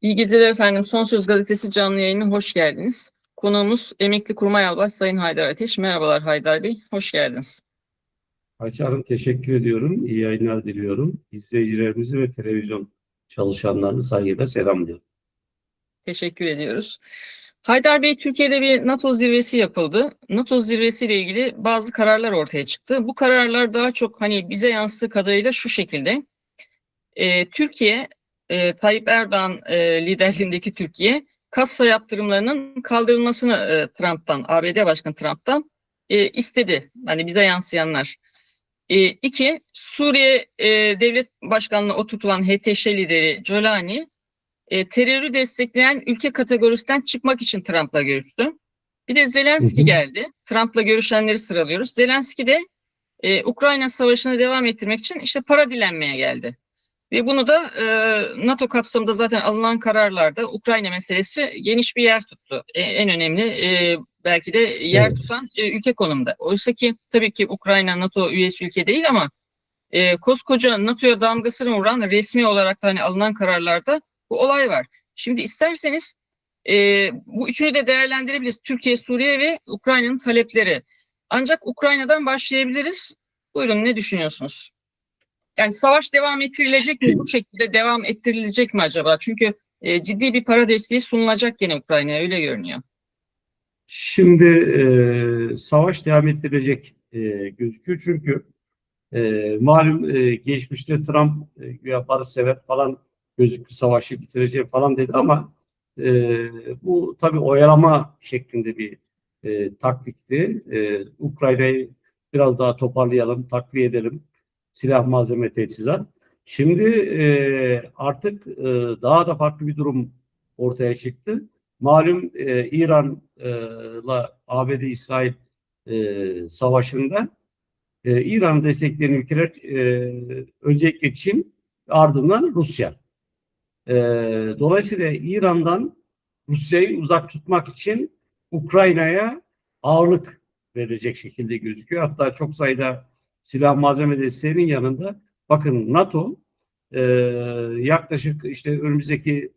İyi geceler efendim. Son Söz Gazetesi canlı yayınına hoş geldiniz. Konuğumuz Emekli Kurmay Albay Sayın Haydar Ateş. Merhabalar Haydar Bey, hoş geldiniz. Ayça Hanım, teşekkür ediyorum. İyi yayınlar diliyorum. İzleyicilerimizi ve televizyon çalışanlarını saygıyla selamlıyorum. Teşekkür ediyoruz. Haydar Bey, Türkiye'de bir NATO zirvesi yapıldı. NATO zirvesiyle ilgili bazı kararlar ortaya çıktı. Bu kararlar daha çok hani bize yansıtığı kadarıyla şu şekilde. Türkiye, Tayyip Erdoğan liderliğindeki Türkiye, kassa yaptırımlarının kaldırılmasını Trump'tan, ABD Başkanı Trump'tan istedi. Hani bize yansıyanlar. İki, Suriye Devlet Başkanlığı'na oturtulan HTŞ lideri Jolani, terörü destekleyen ülke kategorisinden çıkmak için Trump'la görüştü. Bir de Hı Zelenski hı. geldi. Trump'la görüşenleri sıralıyoruz. Zelenski de Ukrayna Savaşı'nı devam ettirmek için işte para dilenmeye geldi. Ve bunu da NATO kapsamında zaten alınan kararlarda Ukrayna meselesi geniş bir yer tuttu. En önemli belki de yer Evet. tutan ülke konumda. Oysa ki tabii ki Ukrayna NATO üyesi ülke değil ama koskoca NATO'ya damgasını vuran resmi olarak da hani alınan kararlarda bu olay var. Şimdi isterseniz bu üçünü de değerlendirebiliriz. Türkiye, Suriye ve Ukrayna'nın talepleri. Ancak Ukrayna'dan başlayabiliriz. Buyurun, ne düşünüyorsunuz? Yani savaş devam ettirilecek mi? Bu Şimdi, şekilde devam ettirilecek mi acaba? Çünkü ciddi bir para desteği sunulacak gene Ukrayna'ya, öyle görünüyor. şimdi savaş devam ettirecek gözüküyor. Çünkü malum geçmişte Trump güya barışsever falan gözüktü, savaşı bitireceğim falan dedi ama bu tabii oyalama şeklinde bir taktikti. Ukrayna'yı biraz daha toparlayalım, takviye edelim, silah, malzeme, teçhizat. Şimdi artık daha da farklı bir durum ortaya çıktı. Malum İran'la ABD-İsrail savaşında İran'ı destekleyen ülkeler öncelikle Çin, ardından Rusya. E, Dolayısıyla İran'dan Rusya'yı uzak tutmak için Ukrayna'ya ağırlık verecek şekilde gözüküyor. Hatta çok sayıda silah malzeme desteğinin yanında bakın NATO yaklaşık işte önümüzdeki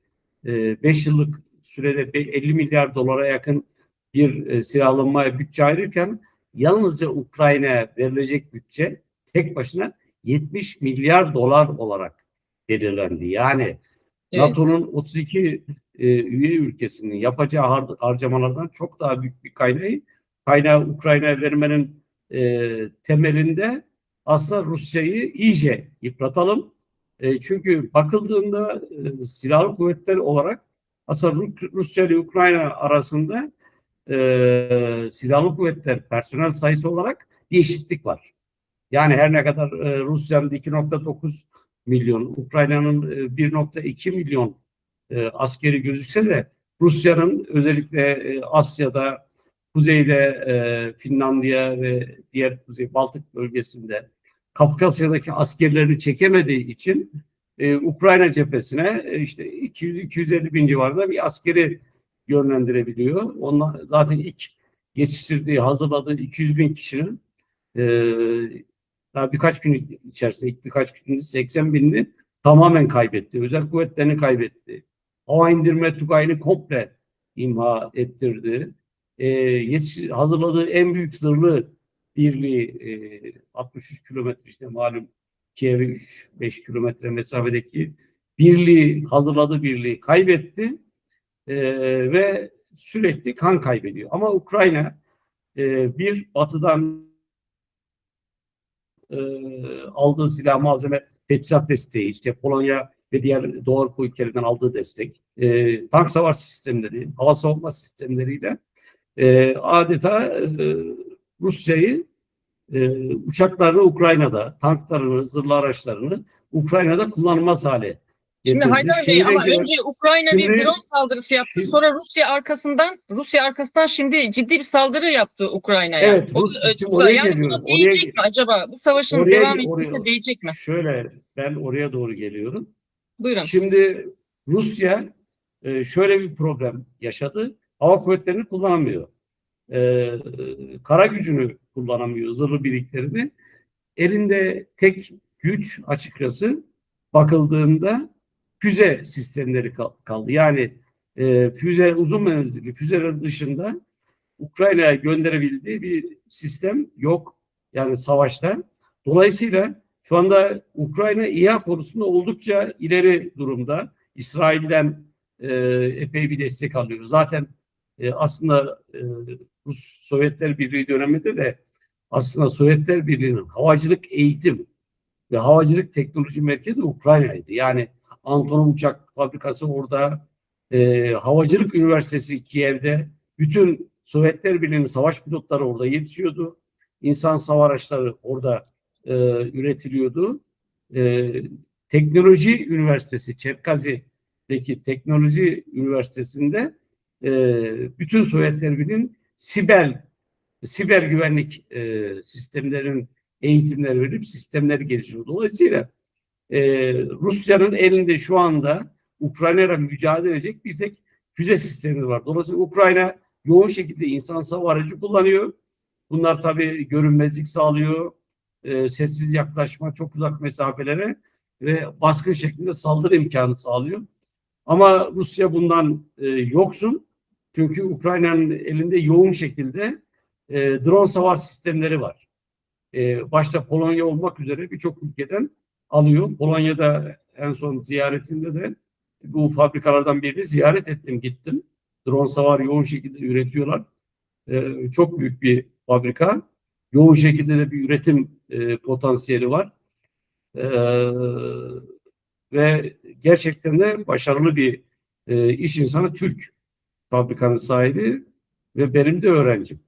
5 yıllık sürede 50 milyar dolara yakın bir silahlanmaya bütçe ayırırken yalnızca Ukrayna'ya verilecek bütçe tek başına 70 milyar dolar olarak belirlendi. Yani Evet. NATO'nun 32 üye ülkesinin yapacağı harcamalardan çok daha büyük bir kaynağı Ukrayna'ya vermenin temelinde aslında Rusya'yı iyice yıpratalım. Çünkü bakıldığında silahlı kuvvetler olarak aslında Rusya ile Ukrayna arasında silahlı kuvvetler personel sayısı olarak bir eşitlik var. Yani her ne kadar Rusya'nın 2,9 milyon, Ukrayna'nın 1,2 milyon askeri gözükse de Rusya'nın özellikle Asya'da, kuzeyde Finlandiya ve diğer Kuzey Baltık bölgesinde Kafkasya'daki askerlerini çekemediği için Ukrayna cephesine işte 200-250 bin civarında bir askeri yönlendirebiliyor. Onlar zaten ilk yetiştirdiği, hazırladığı 200 bin kişinin daha birkaç gün içerisinde, ilk birkaç günde 80 binini tamamen kaybetti. Özel kuvvetlerini kaybetti. Hava indirme Tugay'ını komple imha ettirdi. Hazırladığı en büyük zırhlı birliği 63 kilometre işte malum Kiev'e 3-5 kilometre mesafedeki hazırladığı birliği kaybetti ve sürekli kan kaybediyor. Ama Ukrayna bir batıdan aldığı silah malzeme teçhizat desteği, işte Polonya ve diğer Doğu Avrupa ülkelerinden aldığı destek, tank savaş sistemleri, hava savunma sistemleriyle adeta Rusya'yı uçaklarını Ukrayna'da, tanklarını, zırhlı araçlarını Ukrayna'da kullanılmaz hale Şimdi getirdi. Haydar Bey, Şeyine ama göre önce Ukrayna bir drone şimdi, saldırısı yaptı. şimdi Sonra Rusya arkasından şimdi ciddi bir saldırı yaptı Ukrayna'ya. evet, O Şimdi tutar. oraya Yani geliyorum. buna değecek mi acaba? Bu savaşın devam Oraya etmesine değecek mi? şöyle ben oraya doğru geliyorum. Buyurun. Şimdi Rusya şöyle bir problem yaşadı. Hava kuvvetlerini kullanamıyor. E, Kara gücünü kullanamıyor, zırhlı birliklerini. Elinde tek güç açıkçası bakıldığında füze sistemleri kaldı. Yani uzun menzilli füzeler dışında Ukrayna'ya gönderebildiği bir sistem yok. Yani savaşta. Dolayısıyla şu anda Ukrayna İHA konusunda oldukça ileri durumda. İsrail'den epey bir destek alıyor. Zaten aslında Rus Sovyetler Birliği döneminde de aslında Sovyetler Birliği'nin havacılık eğitim ve havacılık teknoloji merkezi Ukrayna'ydı. Yani Antonov uçak fabrikası orada, havacılık üniversitesi Kiev'de, bütün Sovyetler Birliği'nin savaş pilotları orada yetişiyordu. İnsan hava araçları orada üretiliyordu. E, Teknoloji Üniversitesi, Çerkazi'deki Teknoloji Üniversitesi'nde bütün Sovyetler Birliği'nin siber güvenlik sistemlerin eğitimleri verip sistemleri geliştiriyor. Dolayısıyla Rusya'nın elinde şu anda Ukrayna'yla mücadele edecek bir tek füze sistemi var. Dolayısıyla Ukrayna yoğun şekilde insan hava aracı kullanıyor. Bunlar tabii görünmezlik sağlıyor, sessiz yaklaşma, çok uzak mesafelere ve baskın şeklinde saldırı imkanı sağlıyor. Ama Rusya bundan yoksun. Çünkü Ukrayna'nın elinde yoğun şekilde drone savar sistemleri var. Başta Polonya olmak üzere birçok ülkeden alıyor. Polonya'da en son ziyaretinde de bu fabrikalardan birini ziyaret ettim, gittim. Drone savar yoğun şekilde üretiyorlar. Çok büyük bir fabrika. Yoğun şekilde de bir üretim potansiyeli var. E, Ve gerçekten de başarılı bir iş insanı, Türk fabrikanın sahibi ve benim de öğrencim.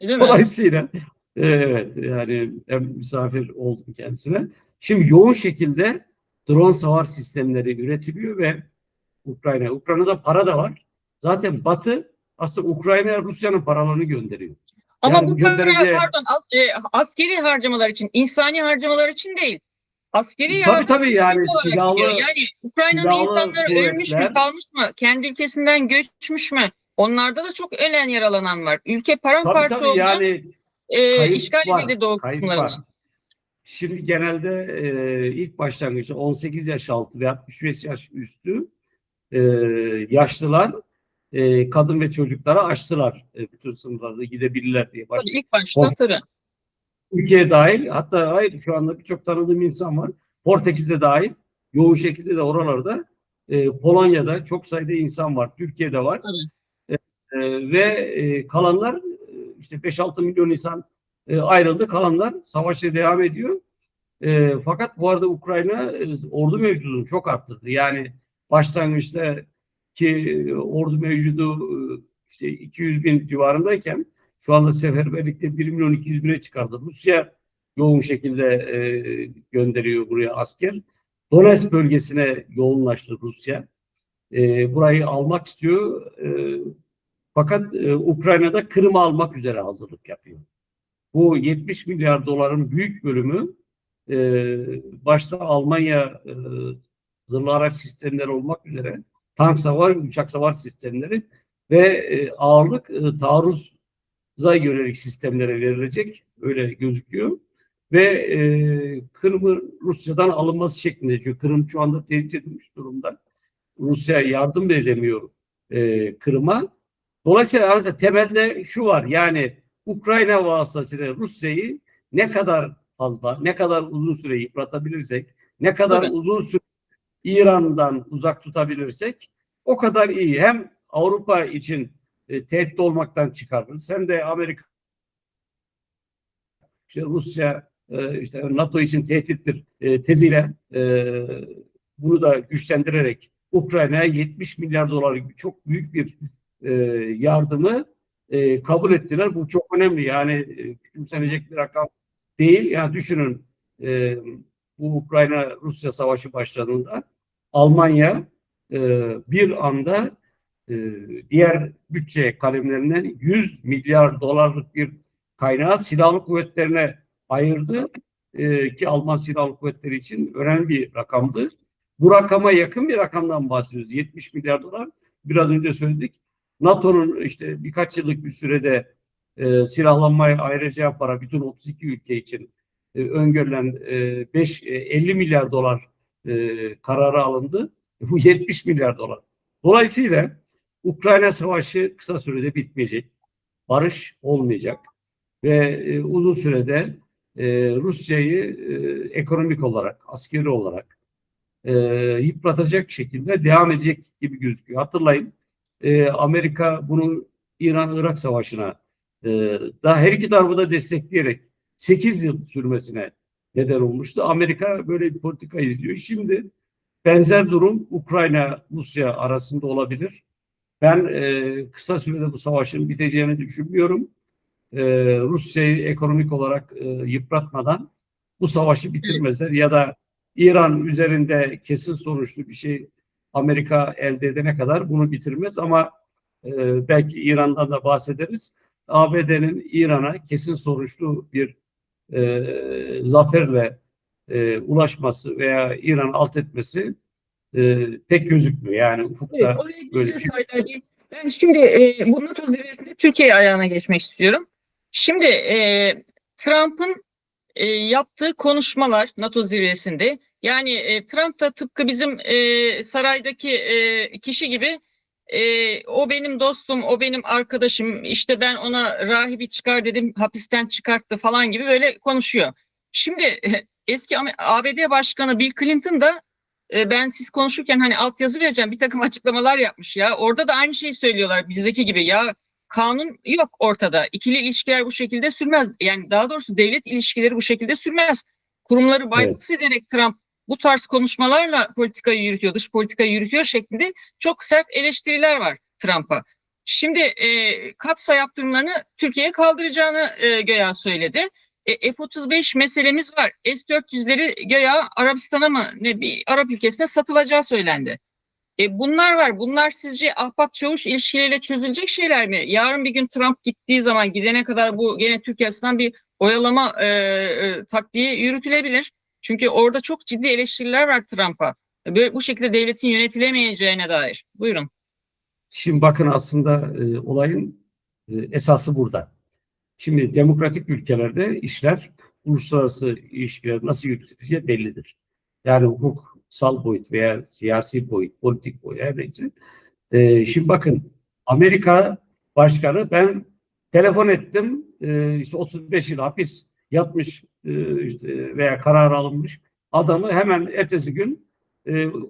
Değil mi? Dolayısıyla evet, yani hem misafir oldum kendisine. Şimdi yoğun şekilde drone savar sistemleri üretiliyor ve Ukrayna'da para da var. Zaten Batı aslında Ukrayna'ya Rusya'nın paralarını gönderiyor. Ama Yani bu bu para, göndereceği pardon, askeri harcamalar için, insani harcamalar için değil. Askeri tabii yardım tabii, paketi yani olarak gidiyor. Yani Ukrayna'nın silahlı insanları ölmüş mü, kuvvetler, kalmış mı, kendi ülkesinden göçmüş mü? Onlarda da çok ölen yaralanan var. Ülke tabii paramparça tabii, oldu, yani kayıp işgal var, edildi doğu kayıp var. kısımlarına. Şimdi genelde ilk başlangıçta 18 yaş altı ve 65 yaş üstü e, yaşlılar, kadın ve çocuklara açtılar. Bütün sınırlarda gidebilirler diye Tabii başladı. ilk başta tabii. Türkiye dahil, hatta hayır, şu anda birçok tanıdığım insan var. Portekiz'de dahil, yoğun şekilde de oralarda, Polonya'da çok sayıda insan var. Türkiye'de var. Tabii. Ve kalanlar, işte 5-6 milyon insan ayrıldı. Kalanlar savaşa devam ediyor. Fakat bu arada Ukrayna ordu mevcudunu çok arttırdı. Yani başlangıçta ki ordu mevcudu işte 200 bin civarındayken şu anda seferberlikte 1 milyon 200 bine çıkardı. Rusya yoğun şekilde gönderiyor buraya asker. Donetsk bölgesine yoğunlaştı Rusya. Burayı almak istiyor. Fakat Ukrayna'da Kırım'ı almak üzere hazırlık yapıyor. Bu 70 milyar doların büyük bölümü e, başta Almanya zırhlı araç sistemleri olmak üzere tank savar, uçak savar sistemleri ve ağırlık taarruza yönelik sistemlere verilecek. Öyle gözüküyor. Ve Kırım'ın Rusya'dan alınması şeklinde. Çünkü Kırım şu anda tehdit edilmiş durumda. Rusya yardım da edemiyor Kırım'a. Dolayısıyla aslında temelde şu var, yani Ukrayna vasıtasıyla Rusya'yı ne kadar fazla, ne kadar uzun süre yıpratabilirsek, ne kadar Tabii. uzun süre İran'dan uzak tutabilirsek o kadar iyi. Hem Avrupa için tehdit olmaktan çıkarırız, hem de Amerika, işte Rusya işte NATO için tehdittir teziyle bunu da güçlendirerek Ukrayna'ya 70 milyar dolar çok büyük bir yardımı kabul ettiler. Bu çok önemli. Yani küçümsenecek bir rakam değil. Yani düşünün, bu Ukrayna-Rusya savaşı başladığında Almanya bir anda e, diğer bütçe kalemlerinden 100 milyar dolarlık bir kaynağı silahlı kuvvetlerine ayırdı, ki Alman silahlı kuvvetleri için önemli bir rakamdı. Bu rakama yakın bir rakamdan bahsediyoruz. 70 milyar dolar. Biraz önce söyledik. NATO'nun işte birkaç yıllık bir sürede silahlanmaya ayıracağı para bütün 32 ülke için öngörülen 50 milyar dolar kararı alındı. Bu 70 milyar dolar. Dolayısıyla Ukrayna Savaşı kısa sürede bitmeyecek. Barış olmayacak. Ve uzun sürede Rusya'yı ekonomik olarak, askeri olarak yıpratacak şekilde devam edecek gibi gözüküyor. Hatırlayın, Amerika bunu İran-Irak Savaşı'na daha her iki tarafı da destekleyerek 8 yıl sürmesine neden olmuştu. Amerika böyle bir politika izliyor. Şimdi benzer durum Ukrayna-Rusya arasında olabilir. Ben kısa sürede bu savaşın biteceğini düşünmüyorum. Rusya'yı ekonomik olarak yıpratmadan bu savaşı bitirmezler ya da İran üzerinde kesin sonuçlu bir şey Amerika elde edene kadar bunu bitirmez ama belki İran'dan da bahsederiz. ABD'nin İran'a kesin sonuçlu bir zaferle ulaşması veya İran'ı alt etmesi pek gözükmüyor. Yani Evet, ufukta oraya böyle bir geleceğiz şey. Haydar Bey. Ben şimdi bu NATO zirvesinde Türkiye ayağına geçmek istiyorum. Şimdi Trump'ın yaptığı konuşmalar NATO zirvesinde, yani Trump da tıpkı bizim saraydaki kişi gibi o benim dostum, o benim arkadaşım, işte ben ona rahibi çıkar dedim, hapisten çıkarttı falan gibi böyle konuşuyor. Şimdi eski ABD Başkanı Bill Clinton da ben siz konuşurken hani altyazı vereceğim bir takım açıklamalar yapmış ya. Orada da aynı şeyi söylüyorlar bizdeki gibi ya. Kanun yok ortada. İkili ilişkiler bu şekilde sürmez. Yani daha doğrusu devlet ilişkileri bu şekilde sürmez. Kurumları Evet. bypass ederek Trump bu tarz konuşmalarla politikayı yürütüyor, dış politikayı yürütüyor şeklinde çok sert eleştiriler var Trump'a. Şimdi katsa yaptırımlarını Türkiye'ye kaldıracağını göya söyledi. F-35 meselemiz var. S-400'leri göya Arabistan'a mı ne bir Arap ülkesine satılacağı söylendi. Bunlar var. Bunlar sizce ahbap çavuş ilişkileriyle çözülecek şeyler mi? Yarın bir gün Trump gittiği zaman gidene kadar bu gene Türkiye açısından bir oyalama taktiği yürütülebilir. Çünkü orada çok ciddi eleştiriler var Trump'a. Böyle bu şekilde devletin yönetilemeyeceğine dair. Buyurun. Şimdi bakın aslında olayın esası burada. Şimdi demokratik ülkelerde işler uluslararası ilişkiler nasıl yürütüleceği bellidir. Yani hukuksal boyut veya siyasi boyut, politik boyut her neyse. Şimdi bakın Amerika Başkanı ben telefon ettim işte 35 yıl hapis yatmış işte veya karar alınmış adamı hemen ertesi gün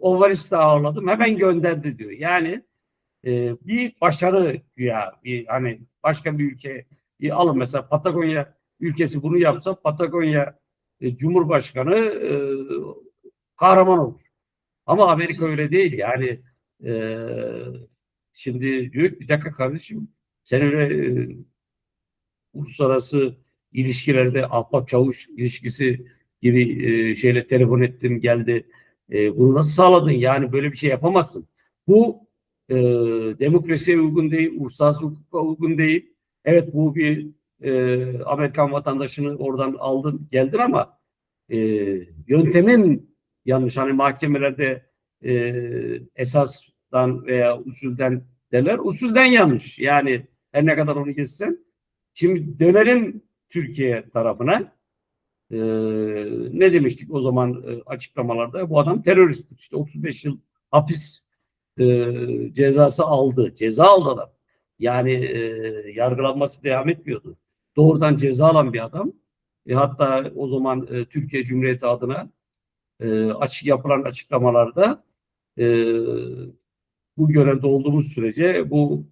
Ovalist'e ağırladım hemen gönderdi diyor. Yani bir başarı ya bir hani başka bir ülke alın mesela Patagonya ülkesi bunu yapsa Patagonya Cumhurbaşkanı kahraman olur. Ama Amerika öyle değil yani e, şimdi diyor ki, bir dakika kardeşim sen öyle uluslararası ilişkilerde ahbap çavuş ilişkisi gibi şeyle telefon ettim geldi. Bunu nasıl sağladın? Yani böyle bir şey yapamazsın. Bu e, demokrasiye uygun değil, uluslararası hukuka uygun değil. Evet bu bir Amerikan vatandaşını oradan aldın geldin ama e, yöntemin yanlış. Hani mahkemelerde esasdan veya usulden derler. Usulden yanlış. Yani her ne kadar onu geçsen. Şimdi dönelim Türkiye tarafına. Ee, ne demiştik o zaman açıklamalarda? Bu adam terörist. İşte 35 yıl hapis cezası aldı. Ceza aldı adam. Yani yargılanması devam etmiyordu. Doğrudan ceza alan bir adam. Hatta o zaman Türkiye Cumhuriyeti adına açık yapılan açıklamalarda e, bu görevde olduğumuz sürece bu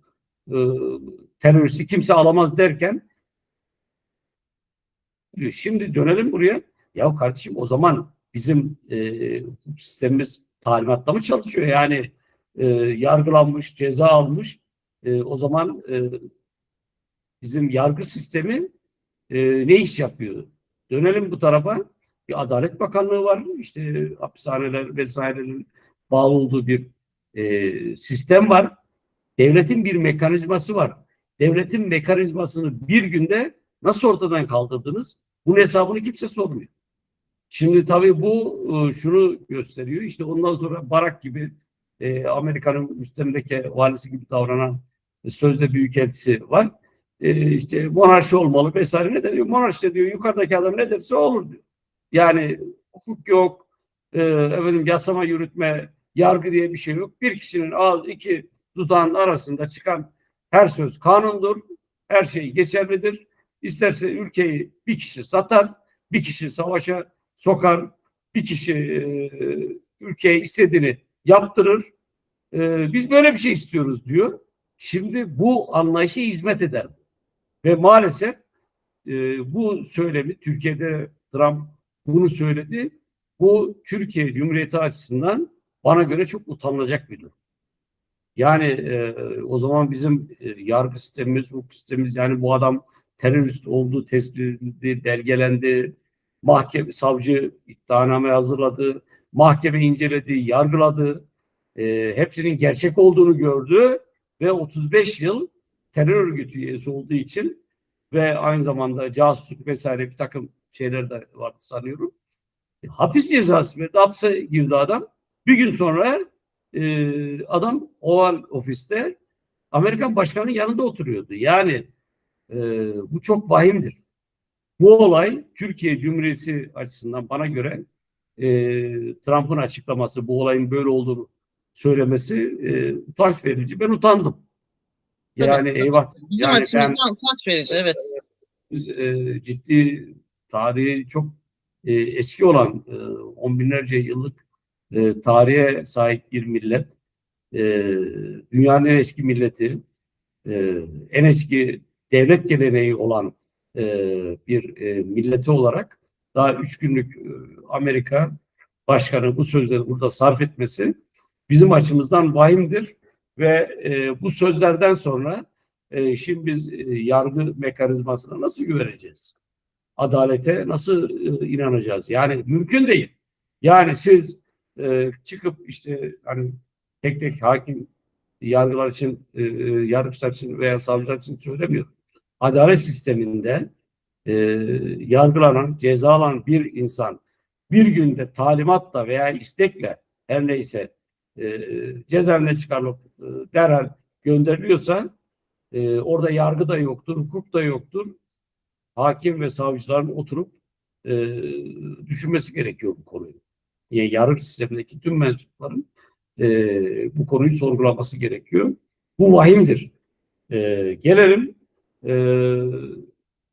e, teröristi kimse alamaz derken diyor. Şimdi dönelim buraya. Ya kardeşim o zaman bizim sistemimiz talimatla mı çalışıyor? Yani yargılanmış, ceza almış. O zaman bizim yargı sistemi ne iş yapıyor? Dönelim bu tarafa. Bir Adalet Bakanlığı var. İşte hapishaneler vesairenin bağlı olduğu bir sistem var. Devletin bir mekanizması var. Devletin mekanizmasını bir günde nasıl ortadan kaldırdınız? Bunun hesabını kimse sormuyor. Şimdi tabii bu şunu gösteriyor. İşte ondan sonra Barak gibi Amerika'nın müstemleke valisi gibi davranan sözde büyükelçisi var. İşte monarşi olmalı vesaire ne diyor? Monarşi diyor yukarıdaki adam ne derse olur diyor. Yani hukuk yok, efendim yasama, yürütme, yargı diye bir şey yok. Bir kişinin ağız iki dudağın arasında çıkan her söz kanundur. Her şey geçerlidir. İsterse ülkeyi bir kişi satar, bir kişi savaşa sokar, bir kişi ülkeye istediğini yaptırır. Biz böyle bir şey istiyoruz diyor. Şimdi bu anlayışa hizmet eder. Ve maalesef bu söylemi Türkiye'de Trump bunu söyledi. Bu Türkiye Cumhuriyeti açısından bana göre çok utanılacak bir durum. Yani o zaman bizim yargı sistemimiz, hukuk sistemimiz, yani bu adam terörist olduğu tespit edildi, belgelendi, mahkeme, savcı iddianame hazırladı, mahkeme inceledi, yargıladı, hepsinin gerçek olduğunu gördü ve 35 yıl terör örgütü üyesi olduğu için ve aynı zamanda casusluk vesaire bir takım şeyler de vardı sanıyorum. Hapis cezası verdi, hapse girdi adam. Bir gün sonra adam Oval Ofis'te Amerikan Başkanı'nın yanında oturuyordu. Yani bu çok vahimdir. Bu olay Türkiye Cumhuriyeti açısından bana göre Trump'ın açıklaması, bu olayın böyle olduğunu söylemesi utanç verici. Ben utandım. Tabii, Yani tabii. eyvah. Bizim Yani ben açımızdan utanç verici, evet. ciddi tarihi çok eski olan on binlerce yıllık tarihe sahip bir millet. E, Dünyanın en eski milleti, en eski devlet geleneği olan bir milleti olarak daha 3 günlük Amerika Başkanı bu sözleri burada sarf etmesi bizim açımızdan vahimdir ve bu sözlerden sonra şimdi biz yargı mekanizmasına nasıl güveneceğiz? Adalete nasıl inanacağız? Yani mümkün değil. Yani siz çıkıp işte hani tek tek hakim yargılar için, yargıçlar için veya savcılar için söylemiyorum. Adalet sisteminde e, yargılanan, cezalanan bir insan bir günde talimatla veya istekle her neyse cezaevine çıkarılıp derhal gönderiliyorsa orada yargı da yoktur, hukuk da yoktur. Hakim ve savcıların oturup e, düşünmesi gerekiyor bu konuyu. Yani yargı sistemindeki tüm mensupların bu konuyu sorgulaması gerekiyor. Bu vahimdir. Gelelim e,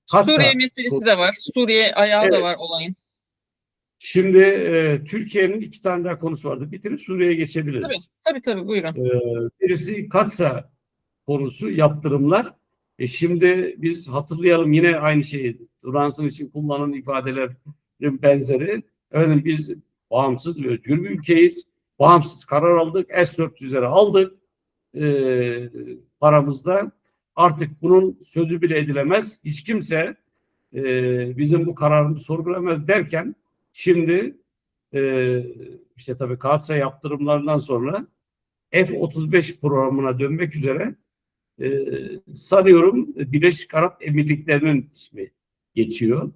Suriye Katsa. meselesi de var. Suriye ayağı da Evet. var olayın. Şimdi Türkiye'nin 2 tane daha konusu vardı. Bitirip Suriye'ye Tabii, geçebiliriz. tabii, tabii, buyurun. Birisi Katsa konusu, yaptırımlar. Şimdi biz hatırlayalım yine aynı şeyi. Brunson için kullanılan ifadelerin benzeri. Efendim biz bağımsız ve özgür bir ülkeyiz. Bağımsız karar aldık. S-400'leri aldık. Paramızda. Artık bunun sözü bile edilemez. Hiç kimse bizim bu kararımızı sorgulamaz derken şimdi işte tabii Katsa yaptırımlarından sonra F-35 programına dönmek üzere sanıyorum Birleşik Arap Emirlikleri'nin ismi geçiyor.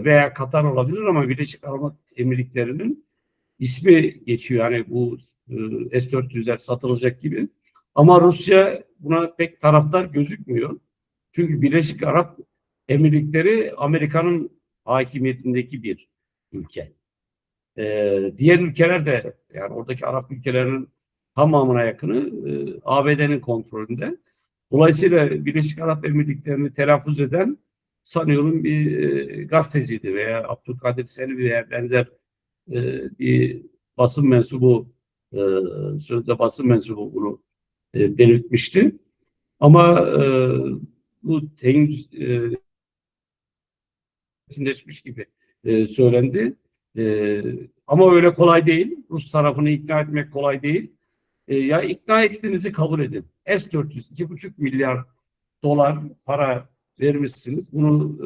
Veya Katar olabilir ama Birleşik Arap Emirlikleri'nin ismi geçiyor. Yani bu S-400'ler satılacak gibi. Ama Rusya buna pek taraftar gözükmüyor. Çünkü Birleşik Arap Emirlikleri Amerika'nın hakimiyetindeki bir ülke. Diğer ülkeler de yani oradaki Arap ülkelerinin tamamına yakını ABD'nin kontrolünde. Dolayısıyla Birleşik Arap Emirlikleri'ni telaffuz eden sanıyorum bir gazeteciydi veya Abdülkadir Selvi veya benzer bir basın mensubu sözde basın mensubu bunu belirtmişti. Ama bu henüz kesinleşmiş gibi söylendi. Ama öyle kolay değil. Rus tarafını ikna etmek kolay değil. Ya ikna ettiğinizi kabul edin. S-400 2,5 milyar dolar para vermişsiniz. Bunu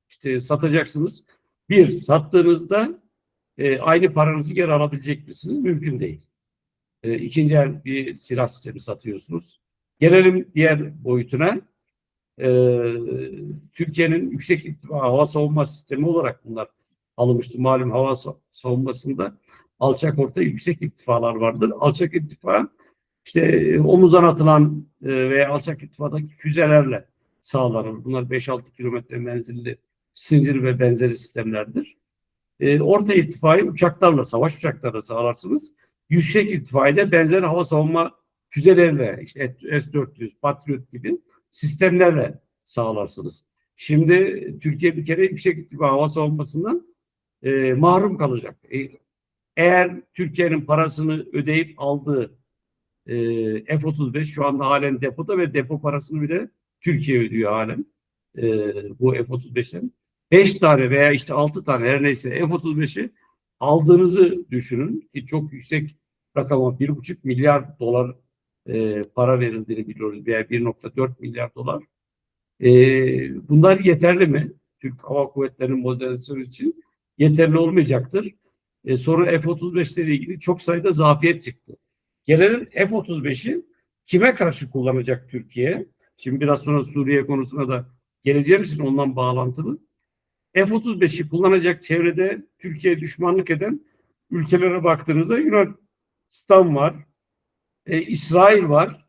işte satacaksınız. Bir, sattığınızda aynı paranızı geri alabilecek misiniz? Mümkün değil. İkinci el bir silah sistemi satıyorsunuz. Gelelim diğer boyutuna. Türkiye'nin yüksek irtifa hava savunma sistemi olarak bunlar alınmıştı. Malum hava savunmasında alçak orta yüksek irtifalar vardır. Alçak irtifa işte omuzdan atılan veya alçak irtifadaki füzelerle sağlanır. Bunlar 5-6 kilometre menzilli Stinger ve benzeri sistemlerdir. orta irtifayı uçaklarla, savaş uçaklarla sağlarsınız. Yüksek irtifayı da benzer hava savunma füzelerle, işte S-400, Patriot gibi sistemlerle sağlarsınız. Şimdi Türkiye bir kere yüksek irtifa hava savunmasından mahrum kalacak. Eğer Türkiye'nin parasını ödeyip aldığı F-35 şu anda halen depoda ve depo parasını bile Türkiye ödüyor halen. Bu F-35'ten. 5 tane veya işte 6 tane her neyse F-35'i aldığınızı düşünün ki çok yüksek rakama 1,5 milyar dolar para verildiğini biliyoruz veya 1,4 milyar dolar. Bunlar yeterli mi? Türk Hava Kuvvetleri'nin modernizasyonu için yeterli olmayacaktır. Sonra F-35'lerle ilgili çok sayıda zafiyet çıktı. Gelelim F-35'i kime karşı kullanacak Türkiye? Şimdi biraz sonra Suriye konusuna da geleceğim için ondan bağlantılı. F-35'i kullanacak çevrede Türkiye düşmanlık eden ülkelere baktığınızda Yunanistan var, İsrail var.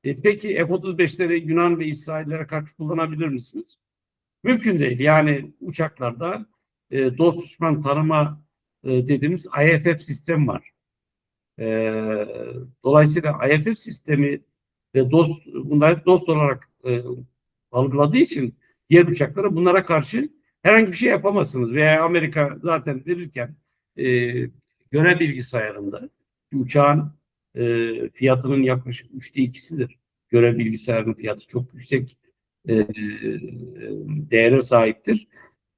Peki F-35'leri Yunan ve İsraillere karşı kullanabilir misiniz? Mümkün değil. Yani uçaklarda dost düşman tanıma dediğimiz IFF sistem var. Dolayısıyla IFF sistemi ve bunları dost olarak algıladığı için diğer uçaklara bunlara karşı herhangi bir şey yapamazsınız. Veya Amerika zaten verirken e, görev bilgisayarında uçağın fiyatının yaklaşık 2/3'üdür. Görev bilgisayarının fiyatı çok yüksek değere sahiptir.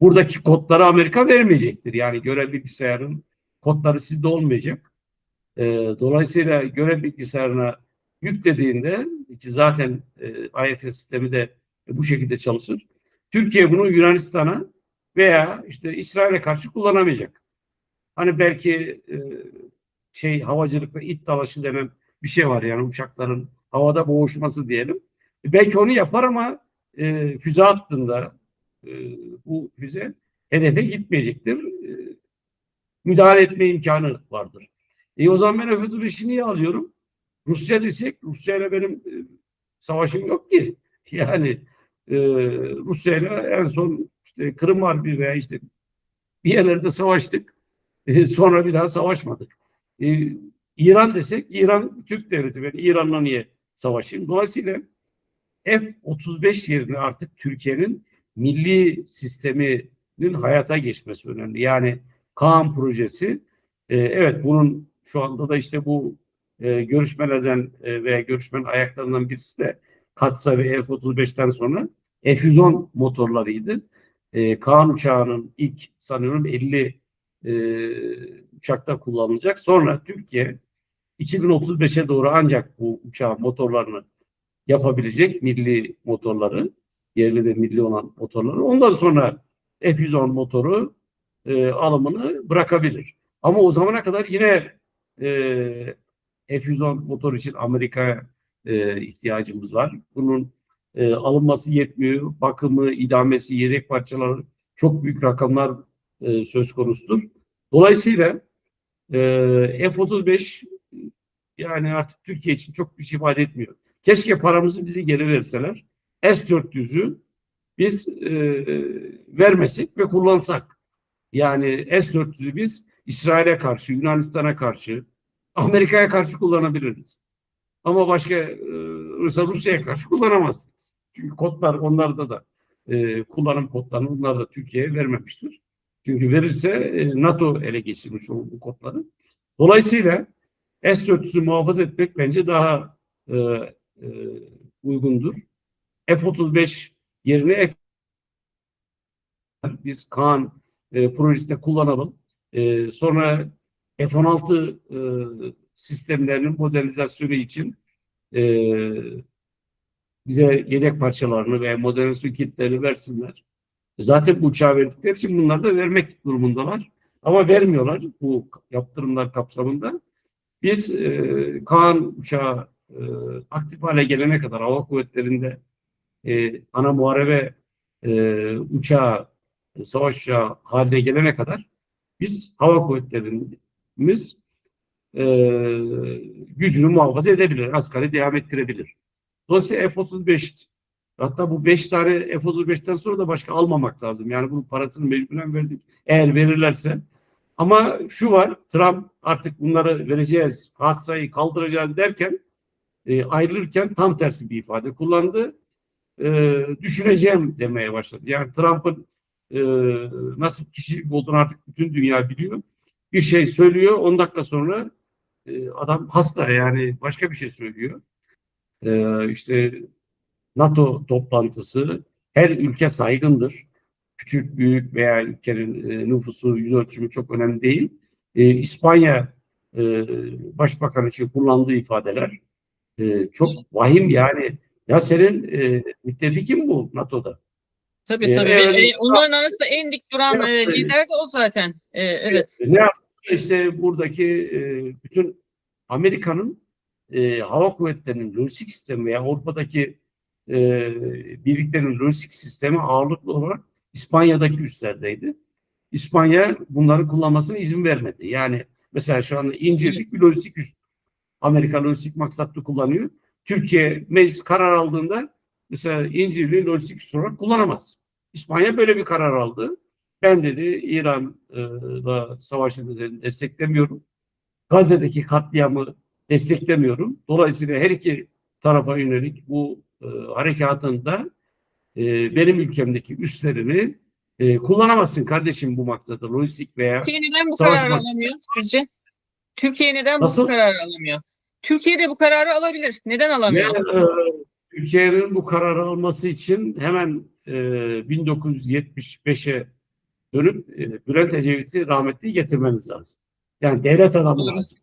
Buradaki kodları Amerika vermeyecektir. Yani görev bilgisayarın kodları sizde olmayacak. Dolayısıyla görev bilgisayarına yüklediğinde ki zaten IFS sistemi de bu şekilde çalışır. Türkiye bunu Yunanistan'a veya işte İsrail'e karşı kullanamayacak. Hani belki havacılıkta it dalaşı denen bir şey var yani uçakların havada boğuşması diyelim. Belki onu yapar ama füze attığında bu füze hedefe gitmeyecektir. Müdahale etme imkanı vardır. O zaman ben F-35'i niye alıyorum? Rusya desek, Rusya ile benim savaşım yok ki. Yani Rusya ile en son işte Kırım Harbi veya işte bir yerlerde savaştık. Sonra bir daha savaşmadık. İran desek, İran Türk devleti. Ben İran'la niye savaşayım? Dolayısıyla F-35 yerine artık Türkiye'nin milli sisteminin hayata geçmesi önemli. Yani Kaan projesi, evet bunun şu anda da işte bu görüşmelerden veya görüşmenin ayaklarından birisi de Katsa ve F-35'ten sonra F-110 motorlarıydı. Kaan uçağının ilk sanıyorum 50 uçakta kullanılacak. Sonra Türkiye 2035'e doğru ancak bu uçağın motorlarını yapabilecek milli motorları, yerli ve milli olan motorları. Ondan sonra F-110 motoru alımını bırakabilir. Ama o zamana kadar yine F-110 motor için Amerika'ya ihtiyacımız var. Bunun alınması yetmiyor. Bakımı, idamesi, yedek parçaları çok büyük rakamlar söz konusudur. Dolayısıyla F-35 yani artık Türkiye için çok bir şey ifade etmiyor. Keşke paramızı bize geri verseler. S-400'ü biz vermesek ve kullansak. Yani S-400'ü biz İsrail'e karşı, Yunanistan'a karşı, Amerika'ya karşı kullanabiliriz. Ama başka Rusya'ya karşı kullanamazsınız. Çünkü kodlar onlarda da kullanım kodlarını onlar da Türkiye'ye vermemiştir. Çünkü verirse NATO ele geçirmiş bu kodları. Dolayısıyla S-400'ü muhafaza etmek bence daha uygundur. F-35 yerine biz Kaan projesinde kullanalım. Sonra F-16 sistemlerinin modernizasyonu için bize yedek parçalarını ve modernizasyon kitlerini versinler. Zaten bu uçağı verdikleri için bunları da vermek durumundalar. Ama vermiyorlar bu yaptırımlar kapsamında. Biz Kaan uçağı aktif hale gelene kadar hava kuvvetlerinde ana muharebe uçağı, savaş uçağı haline gelene kadar biz hava kuvvetlerimiz gücünü muhafaza edebilir, asgari devam ettirebilir. Dolayısıyla F-35 Hatta bu 5 tane F-35'ten sonra da başka almamak lazım. Yani bunun parasını mecburen verdik. Eğer verirlerse. Ama şu var, Trump artık bunları vereceğiz, hatsayı kaldıracağız derken ayrılırken tam tersi bir ifade kullandı. Düşüneceğim demeye başladı. Yani Trump'ın e, nasıl bir kişi olduğunu artık bütün dünya biliyor. Bir şey söylüyor, 10 dakika sonra adam hasta, yani başka bir şey söylüyor. İşte NATO toplantısı, her ülke saygındır. Küçük, büyük veya ülkenin nüfusu, yüz ölçümü çok önemli değil. İspanya e, Başbakanı için kullandığı ifadeler çok vahim yani. Ya senin müttefikin bu NATO'da. Tabii tabii. Ve Evet, onların arasında en dik duran lider de o zaten. Evet. ne yaptı? İşte buradaki bütün Amerika'nın hava kuvvetlerinin lojistik sistemi veya Avrupa'daki e, birliklerin lojistik sistemi ağırlıklı olarak İspanya'daki üslerdeydi. İspanya bunları kullanmasına izin vermedi. Yani mesela şu anda İncirlik Evet. bir lojistik üs. Amerika lojistik maksatlı kullanıyor. Türkiye meclis karar aldığında mesela İncirli lojistik üs olarak kullanamaz. İspanya böyle bir karar aldı. Ben dedi İran'la savaşın desteklemiyorum. Gazze'deki katliamı desteklemiyorum. Dolayısıyla her iki tarafa yönelik bu harekatında benim ülkemdeki üslerini kullanamazsın kardeşim bu maksatı. Lojistik veya Türkiye neden bu savaş kararı maksatı. alamıyor sizce? Türkiye neden bu Nasıl? kararı alamıyor? Türkiye de bu kararı alabilir. Neden alamıyor? Yani Türkiye'nin bu kararı alması için hemen 1975'e dönüp Bülent Ecevit'i rahmetli getirmeniz lazım. Yani devlet adamı Doğru. lazım.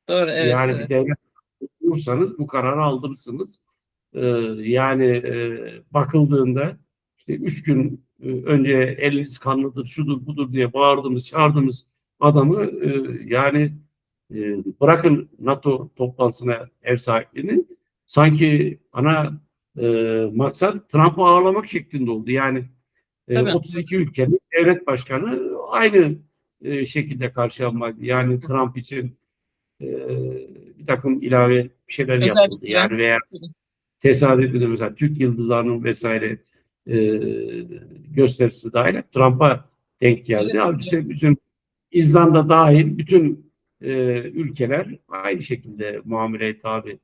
Doğru. Evet. Yani bir Evet. devlet olursanız bu kararı aldırırsınız. Yani bakıldığında işte 3 gün önce eliniz kanlıdır, şudur budur diye bağırdığımız, çağırdığımız adamı yani bırakın NATO toplantısına ev sahipliğini, sanki ana maksat Trump'ı ağırlamak şeklinde oldu. Yani Tabii. 32 ülkenin devlet başkanı aynı şekilde karşılanmadı. Yani Trump için e, bir takım ilave bir şeyler yapıldı. Özellikle. Yani veya tesadüfi mesela Türk Yıldızları'nın vesaire e, gösterisi dahil Trump'a denk geldi. Evet. Halbuki Evet. bütün İzlanda dahil bütün ülkeler aynı şekilde muameleye tabi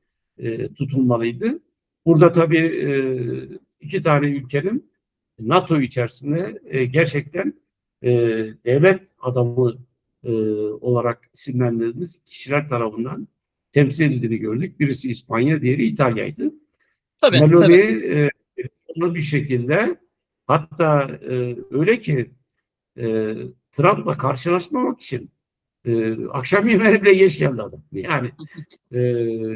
tutulmalıydı. Burada tabii iki tane ülkenin NATO içerisinde gerçekten e, devlet adamı olarak isimlendirdiğimiz kişiler tarafından temsil edildiğini gördük. Birisi İspanya, diğeri İtalya'ydı. Tabii. Meloni Tabii. onu bir şekilde, hatta öyle ki e, Trump'la karşılaşmamak için akşam yemeğine bile geç geldi adam. Yani e,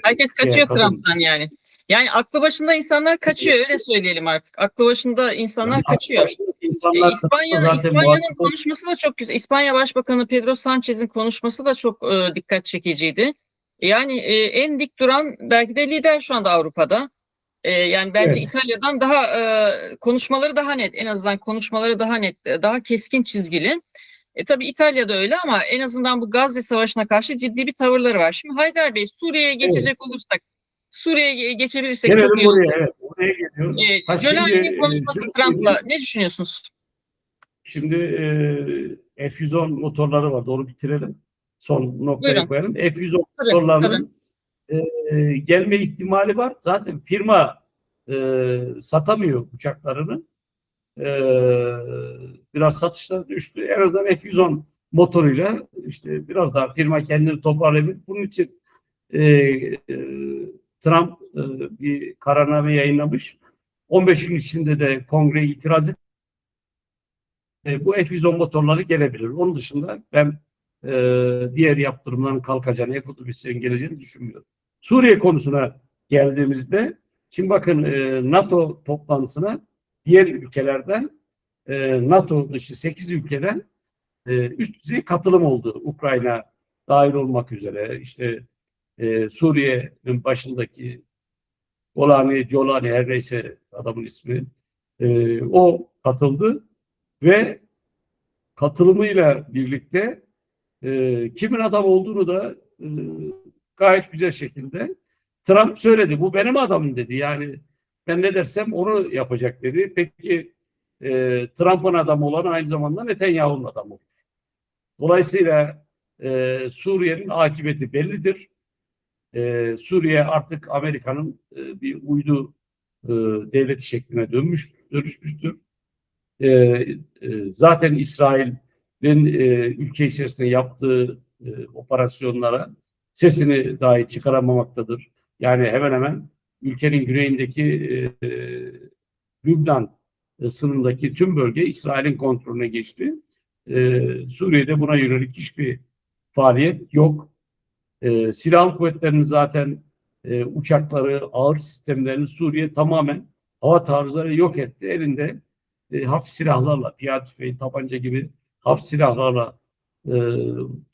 Herkes şeye kaçıyor kadın Trump'tan yani. Yani aklı başında insanlar kaçıyor, öyle söyleyelim artık. Aklı başında yani insanlar aklı kaçıyor. başında insanlar Trump'la zaten İspanya'nın muhatap oldu. konuşması da çok güzel. İspanya Başbakanı Pedro Sanchez'in konuşması da çok dikkat çekiciydi. Yani en dik duran belki de lider şu anda Avrupa'da. Yani bence Evet, İtalya'dan daha konuşmaları daha net, en azından konuşmaları daha net, daha keskin çizgili. Tabii İtalya'da öyle ama en azından bu Gazze Savaşı'na karşı ciddi bir tavırları var. Şimdi Haydar Bey, Suriye'ye evet. geçecek olursak, Suriye'ye geçebilirsek çok Gelelim iyi buraya. olur. Evet, oraya geliyoruz. Ha şimdi Jolani'nin konuşması şunu Trump'la söyleyeyim. ne düşünüyorsunuz? Şimdi F-110 motorları var. Doğru bitirelim. Son noktayı Buyurun. koyalım. F-110 Tabii, tabii. motorlarının gelme ihtimali var. Zaten firma satamıyor uçaklarını. E, Biraz satışlar düştü. En azından F-110 motoruyla işte biraz daha firma kendini toparlayabilir. Bunun için e, e, Trump bir kararname yayınlamış. 15 gün içinde de kongre itiraz bu F-110 motorları gelebilir. Onun dışında ben diğer yaptırımların kalkacağını, F-35'lerin geleceğini düşünmüyorum. Suriye konusuna geldiğimizde, şimdi bakın NATO toplantısına diğer ülkelerden, NATO dışı 8 ülkeden üst düzey katılım oldu. Ukrayna dahil olmak üzere, işte Suriye'nin başındaki Golani, Colani, her neyse adamın ismi, o katıldı ve katılımıyla birlikte kimin adam olduğunu da gayet güzel şekilde Trump söyledi. Bu benim adamım dedi. Yani Ben ne dersem onu yapacak dedi. Peki Trump'ın adamı olan aynı zamanda Netanyahu'nun adamı. Dolayısıyla Suriye'nin akıbeti bellidir. Suriye artık Amerika'nın bir uydu devleti şekline dönüşmüştür. E, Zaten İsrail'in ülke içerisinde yaptığı operasyonlara sesini dahi çıkaramamaktadır. Yani hemen hemen ülkenin güneyindeki Lübnan sınırındaki tüm bölge İsrail'in kontrolüne geçti. Suriye'de buna yönelik hiçbir faaliyet yok. Silahlı kuvvetlerinin zaten uçakları, ağır sistemlerini Suriye tamamen hava taarruzları yok etti. Elinde hafif silahlarla, piyade tüfeği, tabanca gibi hafif silahlarla e,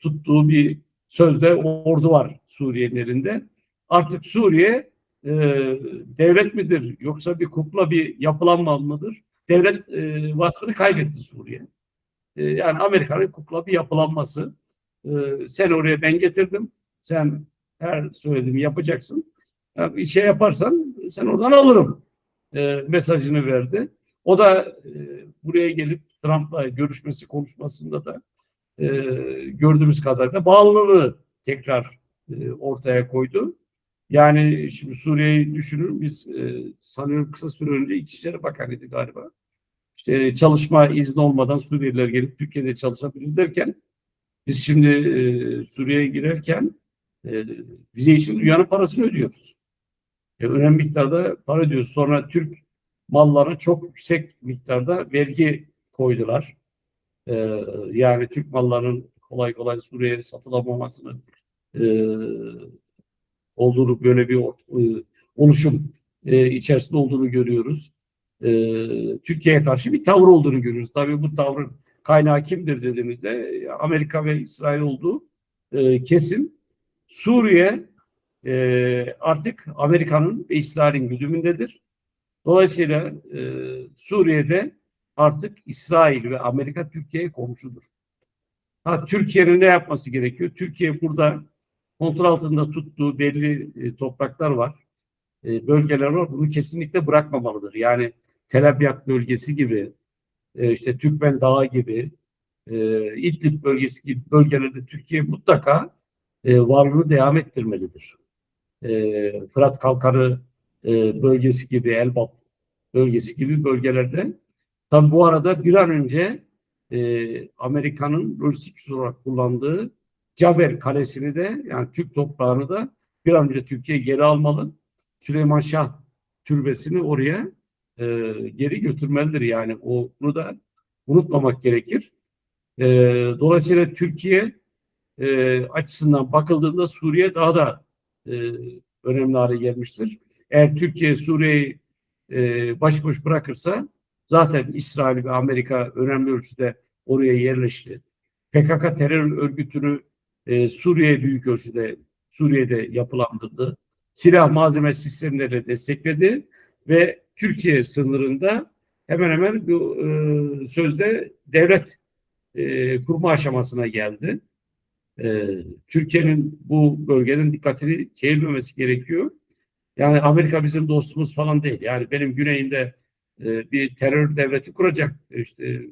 tuttuğu bir sözde ordu var Suriye'nin elinde. Artık Suriye e, devlet midir yoksa bir kukla bir yapılanma mıdır? Devlet vasfını kaybetti Suriye. Yani Amerika'nın kukla bir yapılanması. Sen oraya ben getirdim. Sen her söylediğimi yapacaksın. Yani bir şey yaparsan sen oradan alırım mesajını verdi. O da buraya gelip Trump'la görüşmesi konuşmasında da e, gördüğümüz kadarıyla bağlılığı tekrar ortaya koydu. Yani şimdi Suriye'yi düşünün biz sanıyorum kısa süre önce İçişleri Bakanı'ydı galiba. İşte çalışma izni olmadan Suriyeliler gelip Türkiye'de çalışabilir derken biz şimdi Suriye'ye girerken e, vize için dünyanın parasını ödüyoruz. Önemli miktarda para ödüyoruz. Sonra Türk mallarına çok yüksek miktarda vergi koydular. E, Yani Türk mallarının kolay kolay Suriye'ye satılamamasını e, olduğunu böyle bir oluşum içerisinde olduğunu görüyoruz. Türkiye'ye karşı bir tavır olduğunu görüyoruz. Tabii bu tavrın kaynağı kimdir dediğimizde Amerika ve İsrail olduğu kesin. Suriye artık Amerika'nın ve İsrail'in güdümündedir. Dolayısıyla Suriye'de artık İsrail ve Amerika Türkiye'ye komşudur. Türkiye'nin ne yapması gerekiyor? Türkiye burada kontrol altında tuttuğu belli topraklar var, bölgeler var. Bunu kesinlikle bırakmamalıdır. Yani Tel Abyad bölgesi gibi, işte Türkmen Dağı gibi, İdlib bölgesi gibi bölgelerde Türkiye mutlaka varlığını devam ettirmelidir. Fırat Kalkanı bölgesi gibi, Elbap bölgesi gibi bölgelerde. Tabi bu arada bir an önce Amerika'nın lojistik olarak kullandığı Caber Kalesi'ni de yani Türk toprağını da bir an önce Türkiye geri almalı. Süleyman Şah Türbesi'ni oraya geri götürmelidir. Yani onu da unutmamak gerekir. Dolayısıyla Türkiye açısından bakıldığında Suriye daha da önemli hale gelmiştir. Eğer Türkiye Suriye'yi baş boş bırakırsa zaten İsrail ve Amerika önemli ölçüde oraya yerleşti. PKK terör örgütünü Suriye büyük ölçüde Suriye'de yapılandırdı. Silah malzeme sistemleri destekledi ve Türkiye sınırında hemen hemen bu sözde devlet kurma aşamasına geldi. Türkiye'nin bu bölgenin dikkatini çevirmemesi gerekiyor. Yani Amerika bizim dostumuz falan değil. Yani benim güneyimde bir terör devleti kuracak. İşte